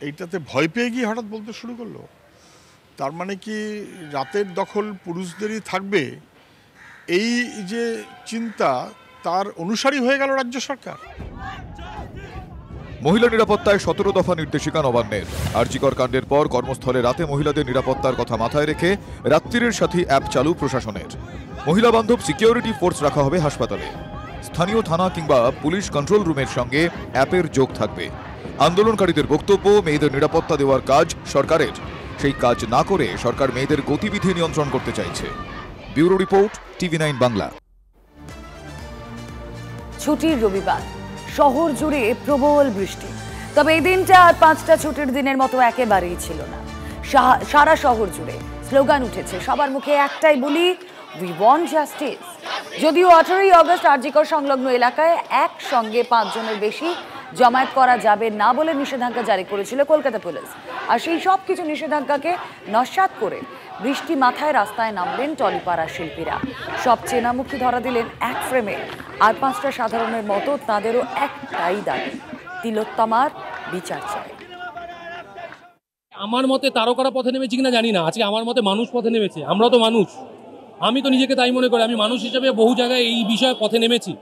S11: এইটাতে ভয় পেয়ে গিয়ে হঠাৎ বলতে শুরু করলো। তার মানে কি রাতের দখল পুরুষদেরই থাকবে, এই যে চিন্তা, তার অনুসারী হয়ে গেল রাজ্য সরকার।
S10: মহিলা নিরাপত্তায় 17 দফা নির্দেশিকা নবান্নের। আরজিকর কাণ্ডের পর কর্মস্থলে রাতে মহিলাদের নিরাপত্তার কথা মাথায় রেখে রাত্রির সাথী অ্যাপ চালু প্রশাসনের। মহিলা বান্ধব সিকিউরিটি ফোর্স রাখা হবে হাসপাতালে। স্থানীয় থানা কিংবা পুলিশ কন্ট্রোল রুমের সঙ্গে অ্যাপের যোগ থাকবে। আন্দোলনকারীদের বক্তব্য, মেয়েদের নিরাপত্তা দেওয়ার কাজ সরকারের, সেই কাজ না করে সরকার মেয়েদের গতিবিধি নিয়ন্ত্রণ করতে চাইছে। Bureau report, TV9 Bangla.
S2: ছুটির রবিবার, শহর জুড়ে প্রবল বৃষ্টি। তবে এই দিনটা আর 5টা ছুটির দিনের মতো একেবারেই ছিল না। সারা শহর জুড়ে স্লোগান উঠেছে, সবার মুখে একটাই বলি, উই ওয়ান্ট জাস্টিস। যদিও 18ই অগস্ট আরজিকর সংলগ্ন এলাকায় একসঙ্গে 5 জনের বেশি জমায়েত করা যাবে না বলে নিষেধাজ্ঞা জারি করেছিল কলকাতা পুলিশ। আর সেই সব কিছু নিষেধাজ্ঞাকে নস্যাৎ করে বৃষ্টি মাথায় রাস্তায় নামলেন টলিপাড়ার শিল্পীরা। সব চেনামুখী ধরা দিলেন এক ফ্রেমে। আর 5টা সাধারণের মতো তাঁদেরও একটাই দাবি, তিলোত্তমার বিচার চাই।
S12: আমার মতে তারকারা পথে নেমেছে কিনা জানি না, আজকে আমার মতে মানুষ পথে নেমেছে। আমরা তো মানুষ, আমি তো নিজেকে তাই মনে করি। আমি মানুষ হিসেবে বহু জায়গায় এই বিষয়ে পথে নেমেছি,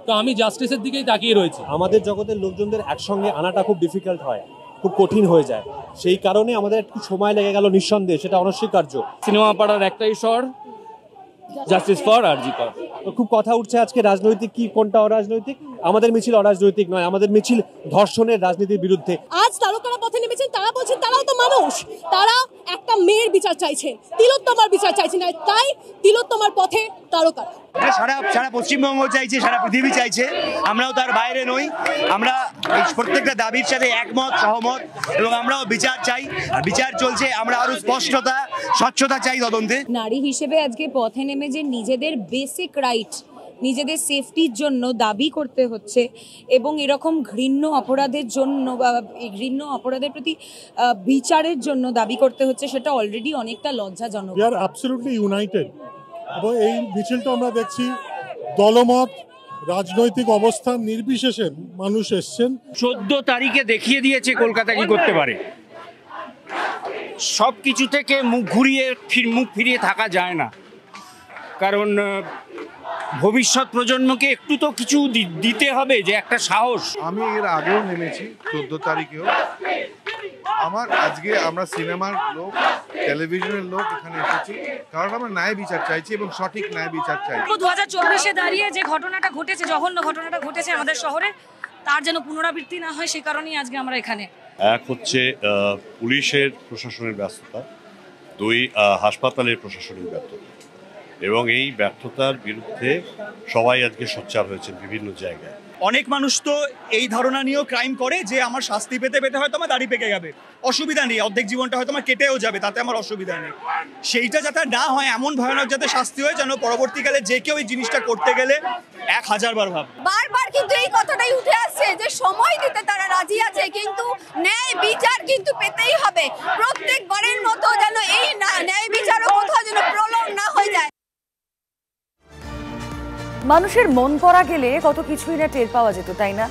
S12: তো আমি জাস্টিসের দিকেই তাকিয়ে রয়েছি। আমাদের জগতের লোকজনদের একসঙ্গে আনাটা খুব ডিফিকাল্ট হয়, খুব কঠিন হয়ে যায়। সেই কারণে আমাদের একটু সময় লেগে গেল, নিঃসন্দেহে সেটা অনস্বীকার্য। সিনেমা পাড়ার একটাই স্বর, জাস্টিস ফর আরজিকর। খুব কথা উঠছে আজকে রাজনৈতিক কি কোনটা অরাজনৈতিক। আমাদের মিছিল অরাজনৈতিক নয়, আমাদের মিছিল ধর্ষণের রাজনীতির বিরুদ্ধে।
S13: আজ তারকারা পথে নেমেছেন, তারা বলছেন তারাও তো মানুষ, তারা একটা মেয়ের বিচার চাইছেন, তিলোত্তমার বিচার চাইছেন। তাই তিলোত্তমার পথে তারকা
S26: সারা পশ্চিমবঙ্গ চাইছে, সারা পৃথিবী চাইছে, আমরাও তার বাইরে নই। আমরা এই প্রত্যেকটা দাবির সাথে একমত, সহমত, এবং আমরাও বিচার চাই। আর বিচার চলছে, আমরা আরো স্পষ্টতা, স্বচ্ছতা চাই তদন্তে।
S5: নারী হিসেবে আজকে পথে নেমে যে নিজেদের বেসিক রাইট, নিজেদের সেফটির জন্য দাবি করতে হচ্ছে, এবং এরকম ঘৃণ্য অপরাধের জন্য বা ঘৃণ্য অপরাধের প্রতি বিচারের জন্য দাবি করতে হচ্ছে, সেটা অলরেডি অনেকটা লজ্জাজনক।
S16: We are absolutely United. এবং এই মিছিলটা আমরা দেখছি দলমত, রাজনৈতিক অবস্থান নির্বিশেষে মানুষ এসছেন।
S22: 14 তারিখে দেখিয়ে দিয়েছে কলকাতা কি করতে পারে। সব কিছু থেকে মুখ ফিরিয়ে থাকা যায় না, কারণ ভবিষ্যৎ প্রজন্মকে একটু তো কিছু দিতে হবে, যে একটা সাহস।
S27: আমি এর আগেও নেমেছি, 14 তারিখেও। আজকে আমরা সিনেমার লোক, টেলিভিশনের লোক এখানে এসেছি, কারণ আমরা ন্যায় বিচার চাইছি এবং সঠিক ন্যায় বিচার চাই।
S5: 2024-এ দাঁড়িয়ে যে ঘটনাটা ঘটেছে, জঘন্য ঘটনাটা ঘটেছে আমাদের শহরে, তার যেন পুনরাবৃত্তি না হয়, সেই কারণেই আজকে আমরা এখানে।
S28: এক হচ্ছে পুলিশের প্রশাসনের ব্যর্থতা, 2 হাসপাতালের প্রশাসনিক ব্যর্থতা, এবং এই ব্যর্থতার বিরুদ্ধে সবাই আজকে সোচ্চার হয়েছে বিভিন্ন জায়গায়।
S26: অনেক মানুষ তো এই ধারণা নিয়েও ক্রাইম করে যে আমার শাস্তি পেতে পেতে হয়তো আমার দাড়ি পেকে যাবে, অসুবিধা নেই, অর্ধেক জীবনটা হয়তো আমার কেটেও যাবে, তাতে আমার অসুবিধা নেই। সেইটা যাতে না হয়, এমন ভয়ানক যাতে শাস্তি হয় যেন পরবর্তীকালে যে কেউ এই জিনিসটা করতে গেলে 1000 বার ভাব।
S13: বারবার কিন্তু এই কথাটাই উঠে আসছে যে সময় দিতে তারা রাজি আছে, কিন্তু ন্যায় বিচার কিন্তু পেতেই হবে। প্রত্যেকবারের মতো যেন এই ন্যায় বিচারও কোথাও যেন প্রলং না হয়ে যায়।
S2: মানুষের মন পড়া গেলে কত কিছুই না টের পাওয়া যেত, তাই না?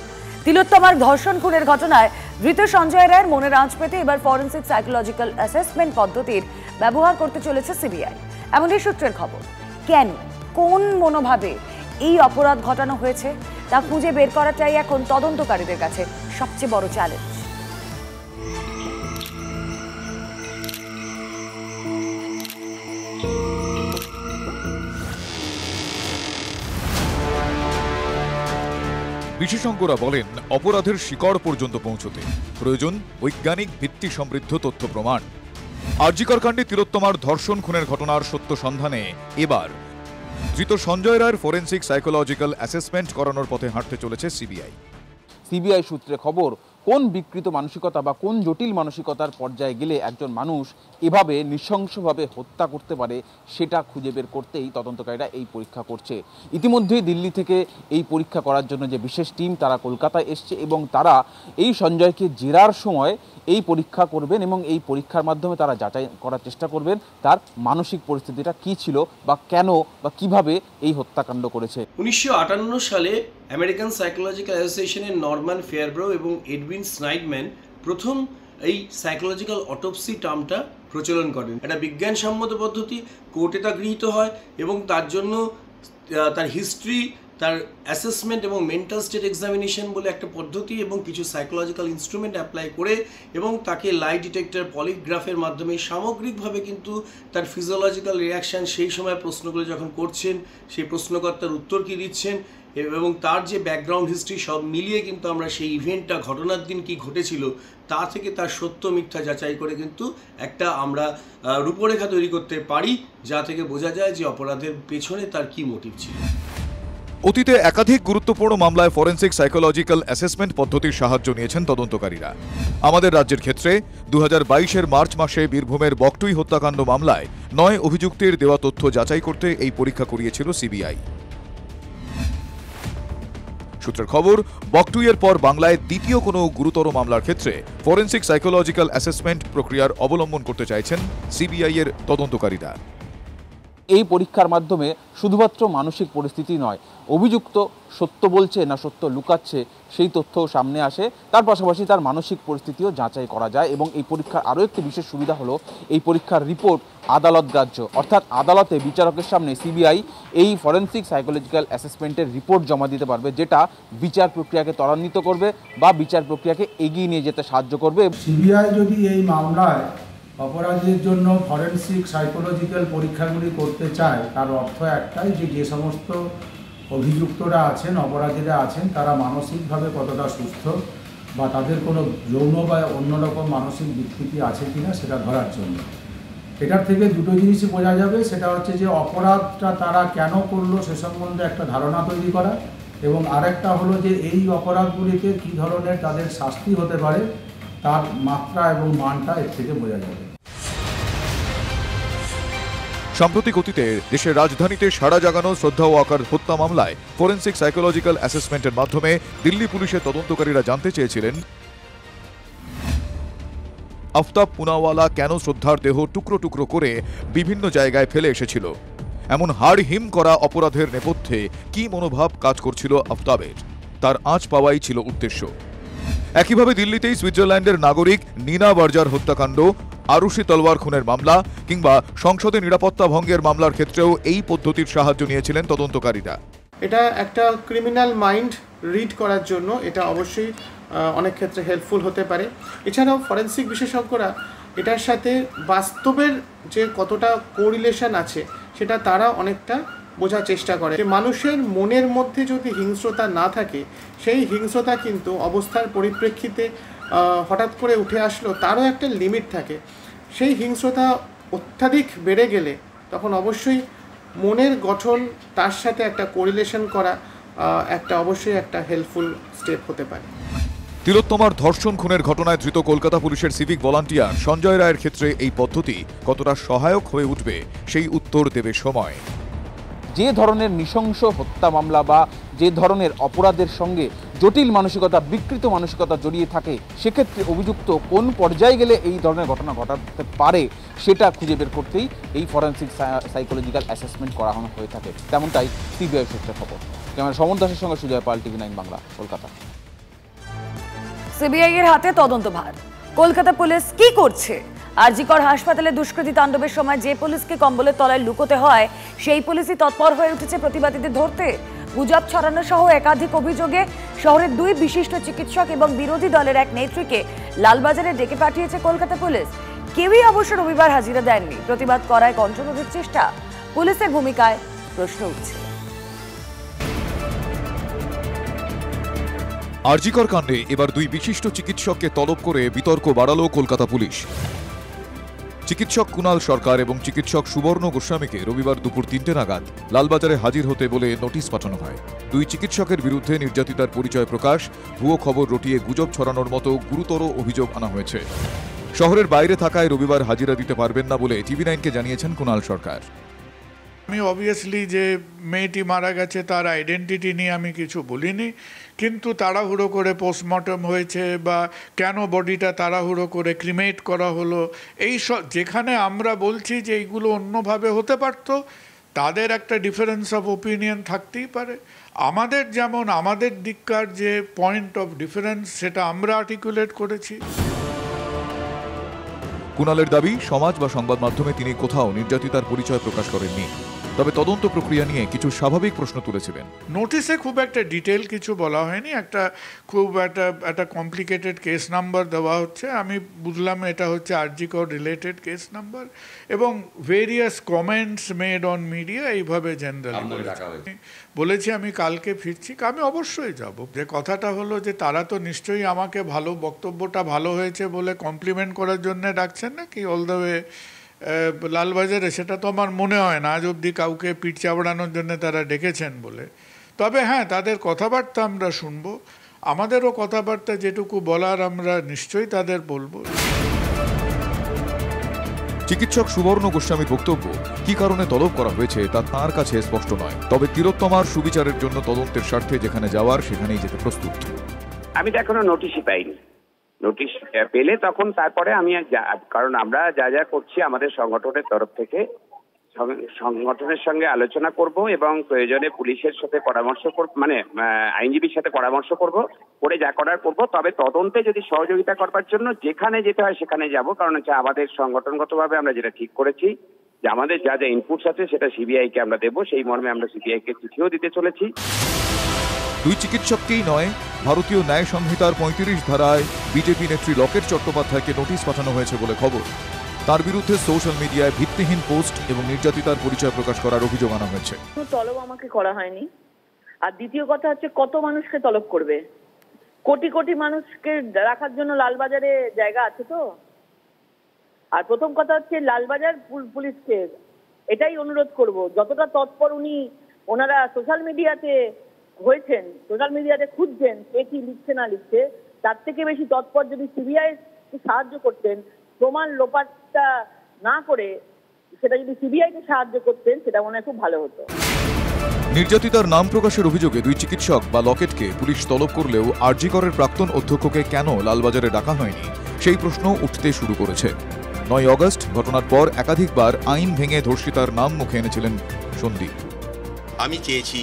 S2: তিলোত্তমার ধর্ষণ খুনের ঘটনায় ধৃত সঞ্জয় রায়ের মনের আঁচ পেতে এবার ফরেনসিক সাইকোলজিক্যাল অ্যাসেসমেন্ট পদ্ধতির ব্যবহার করতে চলেছে সিবিআই, এমনই সূত্রের খবর। কেন কোন মনোভাবে এই অপরাধ ঘটানো হয়েছে তা খুঁজে বের করাটাই এখন তদন্তকারীদের কাছে সবচেয়ে বড় চ্যালেঞ্জ।
S10: বিশেষজ্ঞরা বলেন, অপরাধের শিকড় পর্যন্ত পৌঁছতে প্রয়োজন বৈজ্ঞানিক ভিত্তি সমৃদ্ধ তথ্য প্রমাণ। আরজিকর কাণ্ডে তিলোত্তমার ধর্ষণ খুনের ঘটনার সত্য সন্ধানে এবার ধৃত সঞ্জয় রায়ের ফরেনসিক সাইকোলজিক্যাল অ্যাসেসমেন্ট করানোর পথে হাঁটতে চলেছে সিবিআই।
S3: সিবিআই সূত্রে খবর, কোন বিকৃত মানসিকতা বা কোন জটিল মানসিকতার পর্যায়ে গেলে একজন মানুষ এভাবে নৃশংসভাবে হত্যা করতে পারে সেটা খুঁজে বের করতেই তদন্তকারীরা এই পরীক্ষা করছে। ইতিমধ্যেই দিল্লি থেকে এই পরীক্ষা করার জন্য যে বিশেষ টিম তারা কলকাতায় এসছে এবং তারা এই সঞ্জয়কে জেরার সময় এই পরীক্ষা করবেন এবং এই পরীক্ষার মাধ্যমে তারা যাচাই করার চেষ্টা করবেন তার মানসিক পরিস্থিতিটা কী ছিল বা কেন বা কিভাবে এই হত্যাকাণ্ড করেছে।
S4: 1958 সালে আমেরিকান সাইকোলজিক্যাল অ্যাসোসিয়েশনের নরম্যান ফেয়ারব্রো এবং এডউইন স্নাইডম্যান প্রথম এই সাইকোলজিক্যাল অটোপসি টার্মটা প্রচলন করেন। একটা বিজ্ঞানসম্মত পদ্ধতি, কোর্টে তা গৃহীত হয় এবং তার জন্য তার হিস্ট্রি, তার অ্যাসেসমেন্ট এবং মেন্টাল স্টেট এক্সামিনেশন বলে একটা পদ্ধতি এবং কিছু সাইকোলজিক্যাল ইনস্ট্রুমেন্ট অ্যাপ্লাই করে এবং তাকে লাই ডিটেক্টর পলিগ্রাফের মাধ্যমে সামগ্রিকভাবে কিন্তু তার ফিজিওলজিক্যাল রিয়াকশান সেই সময় প্রশ্নগুলো যখন করছেন সেই প্রশ্নকর্তার উত্তর কী দিচ্ছেন এবং তার যে ব্যাকগ্রাউন্ড হিস্ট্রি সব মিলিয়ে কিন্তু আমরা সেই ইভেন্টটা ঘটনার দিন কি ঘটেছিল তা থেকে তার সত্য মিথ্যা যাচাই করে কিন্তু একটা আমরা রূপরেখা তৈরি করতে পারি, যা থেকে বোঝা যায় যে অপরাধের পেছনে তার কি মোটিভ ছিল।
S10: অতীতে একাধিক গুরুত্বপূর্ণ মামলায় ফরেনসিক সাইকোলজিক্যাল অ্যাসেসমেন্ট পদ্ধতির সাহায্য নিয়েছেন তদন্তকারীরা। আমাদের রাজ্যের ক্ষেত্রে 2022-এর মার্চ মাসে বীরভূমের বকটুই হত্যাকাণ্ড মামলায় 9 অভিযুক্তের দেওয়া তথ্য যাচাই করতে এই পরীক্ষা করিয়েছিল সিবিআই। সূত্রের খবর, বকটুইয়ের পর বাংলায় দ্বিতীয় কোনো গুরুতর মামলার ক্ষেত্রে ফরেনসিক সাইকোলজিক্যাল অ্যাসেসমেন্ট প্রক্রিয়ার অবলম্বন করতে চাইছেন সিবিআই-এর তদন্তকারীরা।
S3: এই পরীক্ষার মাধ্যমে শুধুমাত্র মানসিক পরিস্থিতি নয়, অভিযুক্ত সত্য বলছে না সত্য লুকাচ্ছে সেই তথ্যও সামনে আসে, তার পাশাপাশি তার মানসিক পরিস্থিতিও যাচাই করা যায়। এবং এই পরীক্ষার আরও একটি বিশেষ সুবিধা হলো এই পরীক্ষার রিপোর্ট আদালত গ্রাহ্য, অর্থাৎ আদালতে বিচারকের সামনে সিবিআই এই ফরেনসিক সাইকোলজিক্যাল অ্যাসেসমেন্টের রিপোর্ট জমা দিতে পারবে, যেটা বিচার প্রক্রিয়াকে ত্বরান্বিত করবে বা বিচার প্রক্রিয়াকে এগিয়ে নিয়ে যেতে সাহায্য করবে।
S14: সিবিআই যদি এই মামলায় অপরাধীর জন্য ফরেনসিক সাইকোলজিক্যাল পরীক্ষাগুলি করতে চায় তার অর্থ একটাই যে যে সমস্ত অভিযুক্তরা আছেন, অপরাধীরা আছেন, তারা মানসিকভাবে কতটা সুস্থ বা তাদের কোনো যৌন বা অন্যরকম মানসিক বিকৃতি আছে কিনা সেটা ধরার জন্য। এটার থেকে দুটো জিনিসই বোঝা যাবে, সেটা হচ্ছে যে অপরাধটা তারা কেন করলো সে সম্বন্ধে একটা ধারণা তৈরি করা, এবং আরেকটা হলো যে এই অপরাধগুলিতে কী ধরনের তাদের শাস্তি হতে পারে তার মাত্রা এবং মানটা এর থেকে বোঝা যাবে।
S10: সাম্প্রতিক অতীতে দেশের রাজধানীতে সাড়া জাগানো শ্রদ্ধা ওয়াকার হত্যা মামলায় ফরেনসিক সাইকোলজিক্যাল অ্যাসেসমেন্টের মাধ্যমে দিল্লি পুলিশের তদন্তকারীরা জানতে চেয়েছিলেন আফতাব পুনাওয়ালা কেন শ্রদ্ধার দেহ টুকরো টুকরো করে বিভিন্ন জায়গায় ফেলে এসেছিল। এমন হাড় হিম করা অপরাধের নেপথ্যে কি মনোভাব কাজ করছিল আফতাবের, তার আঁচ পাওয়াই ছিল উদ্দেশ্য। একইভাবে দিল্লিতেই সুইজারল্যান্ডের নাগরিক নীনা বার্জার হত্যাকাণ্ড, আরুষি তলওয়ার খুনের মামলা কিংবা সংসদে নিরাপত্তা ভঙ্গের মামলার ক্ষেত্রেও এই পদ্ধতির সাহায্য নিয়েছিলেন তদন্তকারীরা।
S15: এটা একটা ক্রিমিনাল মাইন্ড রিড করার জন্য এটা অবশ্যই অনেক ক্ষেত্রে হেল্পফুল হতে পারে। এছাড়াও ফরেনসিক বিশেষজ্ঞরা এটার সাথে বাস্তবের যে কতটা কোরিলেশন আছে সেটা তারা অনেকটা বোঝার চেষ্টা করে। যে মানুষের মনের মধ্যে যদি হিংস্রতা না থাকে, সেই হিংস্রতা কিন্তু অবস্থার পরিপ্রেক্ষিতে হঠাৎ করে উঠে আসলো, তারও একটা লিমিট থাকে। সেই হিংস্রতা অত্যাধিক বেড়ে গেলে তখন অবশ্যই মনের গঠন তার সাথে একটা কোরিলেশন করা একটা অবশ্যই একটা হেল্পফুল স্টেপ হতে পারে।
S10: তিলোত্তমার ধর্ষণ খুনের ঘটনায় ধৃত কলকাতা পুলিশের সিভিক ভলান্টিয়ার সঞ্জয় রায়ের ক্ষেত্রে এই পদ্ধতি কতটা সহায়ক হয়ে উঠবে সেই উত্তর দেবে সময়।
S3: যে ধরনের নৃশংস হত্যা মামলা বা যে ধরনের অপরাধের সঙ্গে জটিল মানসিকতা, বিকৃত মানসিকতা জড়িয়ে থাকে, সেক্ষেত্রে অভিযুক্ত কোন পর্যায়ে গেলে এই ধরনের ঘটনা ঘটাতে পারে সেটা খুঁজে বের করতেই এই ফরেনসিক সাইকোলজিক্যাল অ্যাসেসমেন্ট করা হয়ে থাকে। তেমনটাই সিবিআই সূত্রে খবর। ক্যামেরা সমর দাসের সঙ্গে সুজয় পাল, টিভি 9 বাংলা, কলকাতা।
S2: সিবিআই এর হাতে তদন্তভার। কলকাতা পুলিশ কি করছে আরজিকর হাসপাতালে দুষ্কৃতী তাণ্ডবের সময় যে পুলিশকে কম্বলের তলায় লুকোতে হয় সেই পুলিশই তৎপর হয়ে উঠেছে প্রতিবাদীদের ধরতে। গুজব ছড়ানো সহ একাধিক অভিযোগে শহরের 2 বিশিষ্ট চিকিৎসক এবং বিরোধী দলের এক নেত্রীকে লালবাজারে ডেকে পাঠিয়েছে কলকাতা পুলিশ। কেউই অবশ্য রবিবার হাজিরা দেননি। প্রতিবাদ করায় কণ্ঠরোধের চেষ্টা, পুলিশের ভূমিকায় প্রশ্ন উঠছে।
S10: আরজিকর কাণ্ডে এবার 2 বিশিষ্ট চিকিৎসককে তলব করে বিতর্ক বাড়ালো কলকাতা পুলিশ। চিকিৎসক কুণাল সরকার এবং চিকিৎসক সুবর্ণ গোস্বামীকে রবিবার দুপুর 3টে নাগাদ লালবাজারে হাজির হতে বলে নোটিশ পাঠানো হয়। 2 চিকিৎসকের বিরুদ্ধে নির্যাতিতার পরিচয় প্রকাশ, ভুয়ো খবর রটিয়ে গুজব ছড়ানোর মতো গুরুতর অভিযোগ আনা হয়েছে। শহরের বাইরে থাকায় রবিবার হাজিরা দিতে পারবেন না বলে TV9কে জানিয়েছেন কুণাল সরকার।
S11: আমি অবভিয়াসলি যে মেয়েটি মারা গেছে তার আইডেন্টিটি নিয়ে আমি কিছু বলিনি, কিন্তু তাড়াহুড়ো করে পোস্টমর্টম হয়েছে বা কেন বডিটা তাড়াহুড়ো করে ক্রিমেট করা হলো, এই সব যেখানে আমরা বলছি যে এইগুলো অন্যভাবে হতে পারত, তাদের একটা ডিফারেন্স অফ ওপিনিয়ন থাকতেই পারে। আমাদের যেমন আমাদের দিককার যে পয়েন্ট অফ ডিফারেন্স সেটা আমরা আর্টিকুলেট করেছি।
S10: কুণালের দাবি, সমাজ বা সংবাদ মাধ্যমে তিনি কোথাও নির্যাতিতার পরিচয় প্রকাশ করেননি, তবে তদন্ত প্রক্রিয়া নিয়ে কিছু স্বাভাবিক প্রশ্ন তুলেছিলেন।
S11: নোটিশে খুব একটা ডিটেল কিছু বলা হয়নি, খুব একটা কমপ্লিকেটেড কেস নাম্বার দেওয়া হচ্ছে। আমি বুঝলাম এটা হচ্ছে আরজিকর রিলেটেড কেস নাম্বার, এবং various comments made on media এইভাবে জেনারেলি বলেছি। আমি কালকে ফিরছি, আমি অবশ্যই যাব। যে কথাটা হলো যে তারা তো নিশ্চয়ই আমাকে ভালো, বক্তব্যটা ভালো হয়েছে বলে কমপ্লিমেন্ট করার জন্য ডাকছেন না কি অল দ্য ওয়ে লালবাজারে, সেটা তো আমার মনে হয় না আজ অবধি কাউকে পিঠ চাপড়ানোর জন্য তারা ডেকেছেন বলে। তবে হ্যাঁ, তাদের কথাবার্তা আমরা শুনবো, আমাদেরও কথাবার্তা যেটুকু বলার আমরা নিশ্চয়ই তাদের বলবো।
S10: চিকিৎসক সুবর্ণ গোস্বামীর বক্তব্য, কি কারণে তলব করা হয়েছে তা তাঁর কাছে স্পষ্ট নয়, তবে তিলোত্তমার সুবিচারের জন্য তদন্তের স্বার্থে যেখানে যাওয়ার সেখানেই যেতে প্রস্তুত।
S1: আমি তো এখনো নোটিশই পাইনি, নোটিশ পেলে তখন তারপরে আমি, কারণ আমরা যা যা করছি আমাদের সংগঠনের তরফ থেকে সংগঠনের সঙ্গে আলোচনা করব এবং প্রয়োজনে পুলিশের সাথে পরামর্শ করব, মানে আইনজীবীর সাথে পরামর্শ করব, করে যা করার করব। তবে তদন্তে যদি সহযোগিতা করবার জন্য যেখানে যেতে হয় সেখানে যাব, কারণ হচ্ছে আমাদের সংগঠনগতভাবে আমরা যেটা ঠিক করেছি যে আমাদের যা যা ইনপুটস আছে সেটা সিবিআইকে আমরা দেবো, সেই মর্মে আমরা সিবিআইকে চিঠিও দিতে চলেছি।
S10: 2 চিকিৎসককেই নয়, ভারতীয় ন্যায় সংহিতার 35 ধারায় বিজেপি নেত্রী লকেট চট্টোপাধ্যায়কে নোটিশ পাঠানো হয়েছে বলে খবর। তার বিরুদ্ধে সোশ্যাল মিডিয়ায় ভিত্তিহীন পোস্ট এবং নির্যাতিতার পরিচয় প্রকাশ করার অভিযোগ আনা হয়েছে।
S6: তলব আমাকে করা হয়নি। আর দ্বিতীয় কথা হচ্ছে, কত মানুষকে তলব করবে? কোটি কোটি মানুষকে রাখার জন্য লালবাজারে জায়গা আছে তো? আর প্রথম কথা হচ্ছে, লালবাজার পুলিশকে এটাই অনুরোধ করব, যতটা তৎপর ওনারা সোশ্যাল মিডিয়াতে হয়েছেন, সোশ্যাল মিডিয়াতে খুঁজছেন কে কি লিখছে না লিখছে, তার থেকে বেশি তৎপর যদি সিবিআই সাহায্য করতেন, প্রমাণ লোপাটটা না করে সেটা যদি সিবিআইকে সাহায্য করতেন, সেটা মনে হয় খুব ভালো হতো।
S10: নির্যাতিতার নাম প্রকাশের অভিযোগে 2 চিকিৎসক বা লকেটকে পুলিশ তলব করলেও আরজিকরের প্রাক্তন অধ্যক্ষকে কেন লালবাজারে ডাকা হয়নি সেই প্রশ্ন উঠতে শুরু করেছে। 9 অগস্ট ঘটনার পর একাধিকবার আইন ভেঙে ধর্ষিতার নাম মুখে এনেছিলেন সন্দীপ।
S17: আমি চেয়েছি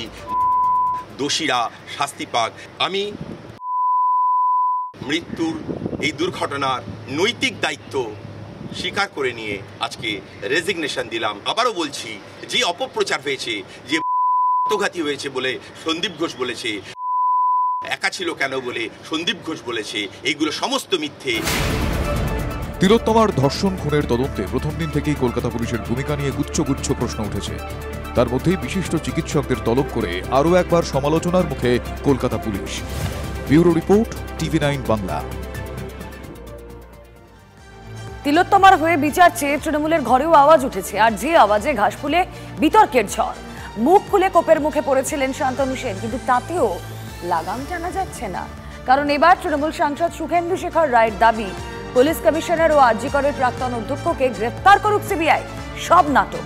S17: দোষীরা শাস্তি পাক। আমি মৃত্যুর এই দুর্ঘটনার নৈতিক দায়িত্ব স্বীকার করে নিয়ে আজকে রেজিগনেশন দিলাম। আবারও বলছি, যে অপপ্রচার হয়েছে, যে আত্মঘাতী হয়েছে বলে সন্দীপ ঘোষ বলেছে, একা ছিল কেন বলে সন্দীপ ঘোষ বলেছে, এইগুলো সমস্ত মিথ্যে।
S10: তিলোত্তমার ধর্ষণ খুনের তদন্তে প্রথম দিন থেকেই কলকাতা পুলিশের ভূমিকা নিয়ে গুচ্ছ গুচ্ছ প্রশ্ন উঠেছে। তার মধ্যেই বিশিষ্ট চিকিৎসকদের তলব করে আরও একবার সমালোচনার মুখে Kolkata police. Bureau report, TV9 Bangla.
S2: তিলোত্তমার হয়ে বিচার চেয়ে তৃণমূলের ঘরেও আওয়াজ উঠেছে, আর যে আওয়াজে ঘাসফুলে বিতর্কের ঝড়। মুখ খুলে কোপের মুখে পড়েছিলেন শান্তনু সেন, কিন্তু তাতেও লাগাম টানা যাচ্ছে না। কারণ এবার তৃণমূল সাংসদ সুখেন্দু শেখর রায়ের দাবি, পুলিশ কমিশনার ও আরজিকরের প্রাক্তন অধ্যক্ষকে গ্রেফতার করুক সিবিআই। সব নাটক,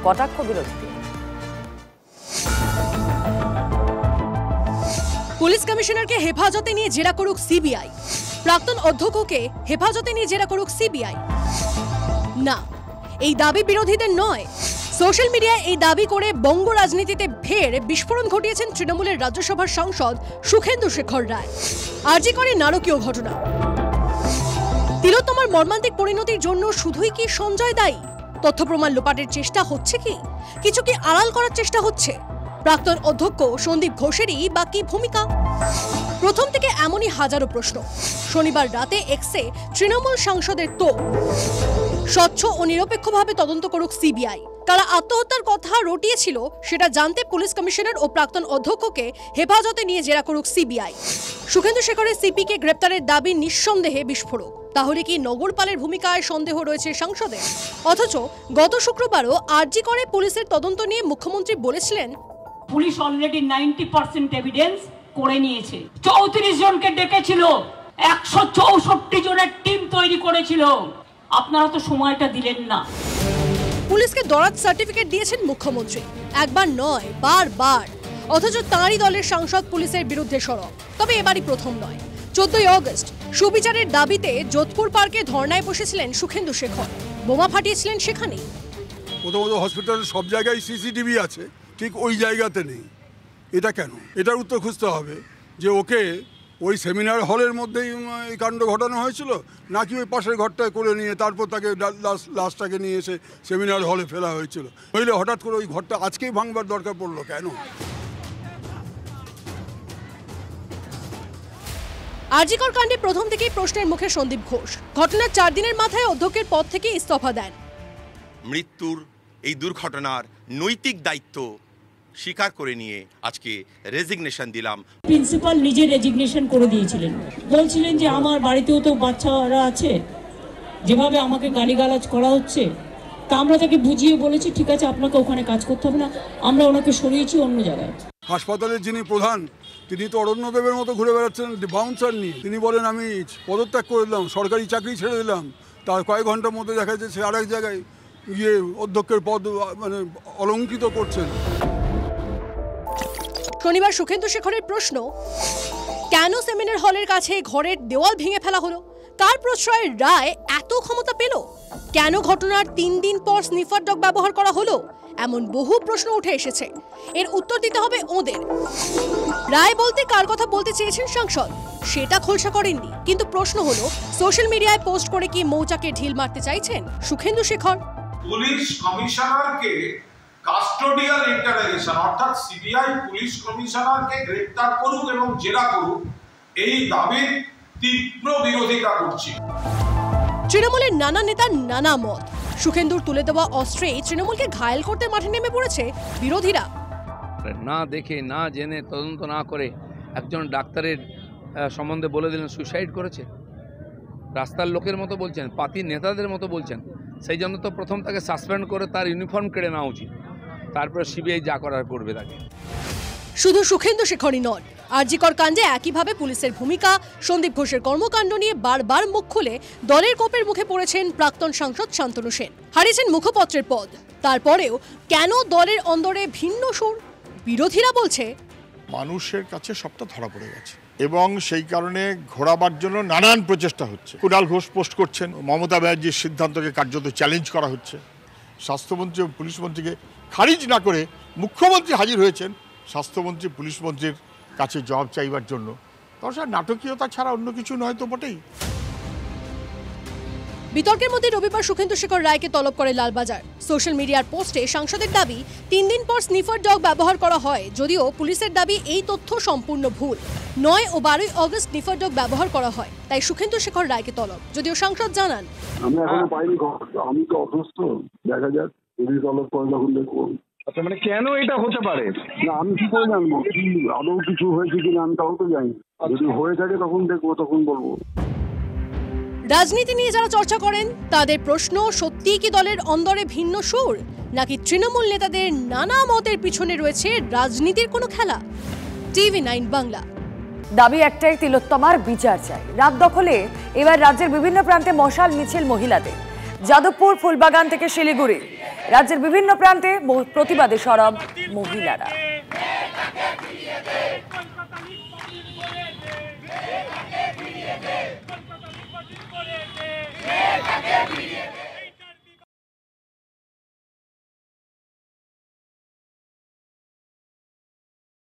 S2: কটাক্ষ বিরোধী।
S19: পুলিশ কমিশনারকে হেফাজতে নিয়ে জেরা করুক সিবিআই, প্রাক্তন অধ্যক্ষকে হেফাজতে নিয়ে জেরা করুক সিবিআই। না, এই দাবি বিরোধীদের নয়। সোশ্যাল মিডিয়ায় এই দাবি করে বঙ্গ রাজনীতিতে ফের বিস্ফোরণ ঘটিয়েছেন তৃণমূলের রাজ্যসভার সাংসদ সুখেন্দু শেখর রায়। আরজি করে নারকীয় ঘটনা। তিলোত্তমার মর্মান্তিক পরিণতির জন্য শুধুই কি সঞ্জয় দায়ী? তথ্য প্রমাণ লোপাটের চেষ্টা হচ্ছে কি? কিছু কি আড়াল করার চেষ্টা হচ্ছে? প্রাক্তন অধ্যক্ষ সন্দীপ ঘোষেরই বা কি ভূমিকা? প্রথম থেকে এমনই হাজারো প্রশ্ন। শনিবার রাতে এক্সে তৃণমূল সাংসদের তো স্বচ্ছ ও নিরপেক্ষভাবে তদন্ত করুক সিবিআই। কারা আত্মহত্যার কথা রটিয়েছিল সেটা জানতে পুলিশ কমিশনার ও প্রাক্তন অধ্যক্ষকে হেফাজতে নিয়ে জেরা করুক সিবিআই। সুখেন্দু শেখরের সিপিকে গ্রেপ্তারের দাবি নিঃসন্দেহে বিস্ফোরক। তাহলে কি নগরপালের ভূমিকায় সন্দেহ রয়েছে সাংসদের? অথচ গত শুক্রবারও আরজি করে পুলিশের তদন্ত নিয়ে মুখ্যমন্ত্রী বলেছিলেন,
S7: পুলিশ অলরেডি 90% এভিডেন্স করে নিয়েছে। 34 জনকে ডেকেছিল, 164 জনের টিম তৈরি করেছিল। আপনারা তো সময়টা দিলেন না।
S19: পুলিশকে দরাদ সার্টিফিকেট দিয়েছেন মুখ্যমন্ত্রী, একবার নয় বারবার। অথচ তাঁরই দলের সাংসদ পুলিশের বিরুদ্ধে সরব। তবে এবারই প্রথম নয়। 14 অগস্ট সুবিচারের দাবিতে যোধপুর পার্কে ধর্নায় বসেছিলেন সুখেন্দু শেখর। বোমা ফাটিয়েছিলেন সেখানেই।
S8: প্রথমত হসপিটালের সব জায়গায় সিসিটিভি আছে, ঠিক ওই জায়গাতে নেই। এটা কেন? এটার উত্তর খুঁজতে হবে যে ওকে ওই সেমিনার হলের মধ্যেই এই কাণ্ড ঘটানো হয়েছিল, নাকি ওই পাশের ঘরটায় করে নিয়ে তারপর তাকে লাশটাকে নিয়ে এসে সেমিনার হলে ফেলা হয়েছিল। নইলে হঠাৎ করে ওই ঘরটা আজকেই ভাঙবার দরকার পড়লো কেন?
S19: আরজিকর কাণ্ডে প্রথম থেকেই প্রশ্নের মুখে সন্দীপ ঘোষ। ঘটনার 4 দিনের মাথায় অধ্যক্ষের পদ থেকে ইস্তফা দেন।
S17: মৃত্যুর এই দুর্ঘটনার নৈতিক দায়িত্ব স্বীকার করে নিয়ে আজকে রেজিগনেশন দিলাম।
S7: প্রিন্সিপাল নিজে রেজিগনেশন করে দিয়েছিলেন, বলছিলেন যে আমার বাড়িতেও তো বাচ্চারা আছে, যেভাবে আমাকে গালিগালাজ করা হচ্ছে, তা আমরা তাকে বুঝিয়ে বলেছি ঠিক আছে আপনাকে ওখানে কাজ করতে হবে না, আমরা ওনাকে সরিয়েছি অন্য জায়গায়।
S8: হাসপাতালের যিনি প্রধান তিনি তো অরণ্যদেবের মতো ঘুরে বেড়াচ্ছেন বাউন্সার নিয়ে। তিনি বলেন আমি পদত্যাগ করে দিলাম, সরকারি চাকরি ছেড়ে দিলাম। তার কয়েক ঘন্টার মধ্যে দেখা যাচ্ছে সে আরেক জায়গায় গিয়ে অধ্যক্ষের পদ মানে অলঙ্কৃত করছেন।
S19: শনিবার সুখেন্দু শেখরের প্রশ্ন, কেন সেমিনার হলের কাছে ঘরের দেওয়াল ভেঙে ফেলা হলো? কার প্রশ্রয়ের রায় এত ক্ষমতা পেল? কেন ঘটনার 3 দিন পর স্নিফার ডগ ব্যবহার করা হলো? এমন বহু প্রশ্ন উঠে এসেছে। এর উত্তর দিতে হবে ওদের। রায় বলতে কার কথা বলতে চেয়েছেন সাংসদ সেটা খোলসা করেননি, কিন্তু প্রশ্ন হলো সোশ্যাল মিডিয়ায় পোস্ট করে কি মৌচাকে ঢিল মারতে চাইছেন সুখেন্দু শেখর?
S18: পুলিশ কমিশনারকে কাস্টোডিয়াল ইন্টারোগেশন অর্থাৎ সিবিআই পুলিশ কমিশনারকে গ্রেফতার করুক এবং জেরা করুক, এই দাবির তীব্র বিরোধিতা করছি।
S19: তৃণমূলের নানা নেতার নানা মত। সুখেন্দুর তুলে দেওয়া অস্ত্রে তৃণমূলকে ঘায়েল করতে মাঠে নেমে পড়েছে বিরোধীরা।
S20: না দেখে না জেনে তদন্ত না করে একজন ডাক্তারের সম্বন্ধে বলে দিলেন সুইসাইড করেছে। রাস্তার লোকের মতো বলছেন, পার্টির নেতাদের মতো বলছেন। সেই জন্য তো প্রথম তাকে সাসপেন্ড করে তার ইউনিফর্ম কেড়ে নেওয়া উচিত, তারপরে সিবিআই যা করার করবে তাকে।
S19: শুধু সুখেন্দু শেখরই নন, আরজিকর কাণ্ডে একইভাবে পুলিশের ভূমিকা, সন্দীপ ঘোষের কর্মকাণ্ড নিয়ে বারবার মুখ খুলে দলের কোপের মুখে পড়েছেন প্রাক্তন সাংসদ শান্তনু সেন। হারিয়েছেন মুখপত্রের পদ। তারপরেও কেন দলের অন্দরে ভিন্ন সুর? বিরোধীরা বলছে
S11: মানুষের কাছে সবটা ধরা পড়ে গেছে এবং সেই কারণে ঘোরাবার জন্য নানান প্রচেষ্টা হচ্ছে। কুণাল ঘোষ পোস্ট করছেন, মমতা ব্যানার্জির সিদ্ধান্তকে কার্যত চ্যালেঞ্জ করা হচ্ছে। স্বাস্থ্যমন্ত্রী ও পুলিশ মন্ত্রীকে খারিজ না করে মুখ্যমন্ত্রী হাজির হয়েছেন স্বাস্থ্যমন্ত্রী পুলিশ মন্ত্রীর কাছে জবাব চাইবার জন্য। তাছাড়া নাটকীয়তা ছাড়া অন্য কিছু নয় তো বটেই।
S19: বিতর্কের মধ্যে রবিবার সুখেন্দু শেখর রায়কে তলব করে লালবাজার। সোশ্যাল মিডিয়ার পোস্টে সাংসদের দাবি 3 দিন পর স্নিফার ডগ ব্যবহার করা হয়, যদিও পুলিশের দাবি এই তথ্য সম্পূর্ণ ভুল। 9 ও 12 অগস্ট স্নিফার ডগ ব্যবহার করা হয়, তাই সুখেন্দু শেখর রায়কে তলব, যদিও সাংসদ জানান
S21: আমি এখনো পাইনি, আমি তো অসুস্থ, দেখা যাক যদি তলব করে তখন দেখবো।
S23: আচ্ছা, মানে কেন এটা হতে পারে
S21: না আমি কি করে জানবো, কি আদৌ কিছু হয়েছে কিনা আমি তাও তো জানি। যদি হয়ে থাকে তখন দেখবো, তখন বলবো।
S19: রাজনীতি নিয়ে যারা চর্চা করেন তাদের প্রশ্ন, সত্যিই কি দলের অন্দরে ভিন্ন সুর, নাকি তৃণমূল নেতাদের নানা মতের পিছনে রয়েছে রাজনীতির কোনো খেলা? TV9 বাংলা।
S2: দাবি একটাই, তিলোত্তমার বিচার চাই। রাত দখলে এবার রাজ্যের বিভিন্ন প্রান্তে মশাল মিছিল মহিলাদের। যাদবপুর, ফুলবাগান থেকে শিলিগুড়ি, রাজ্যের বিভিন্ন প্রান্তে প্রতিবাদে সরব মহিলারা।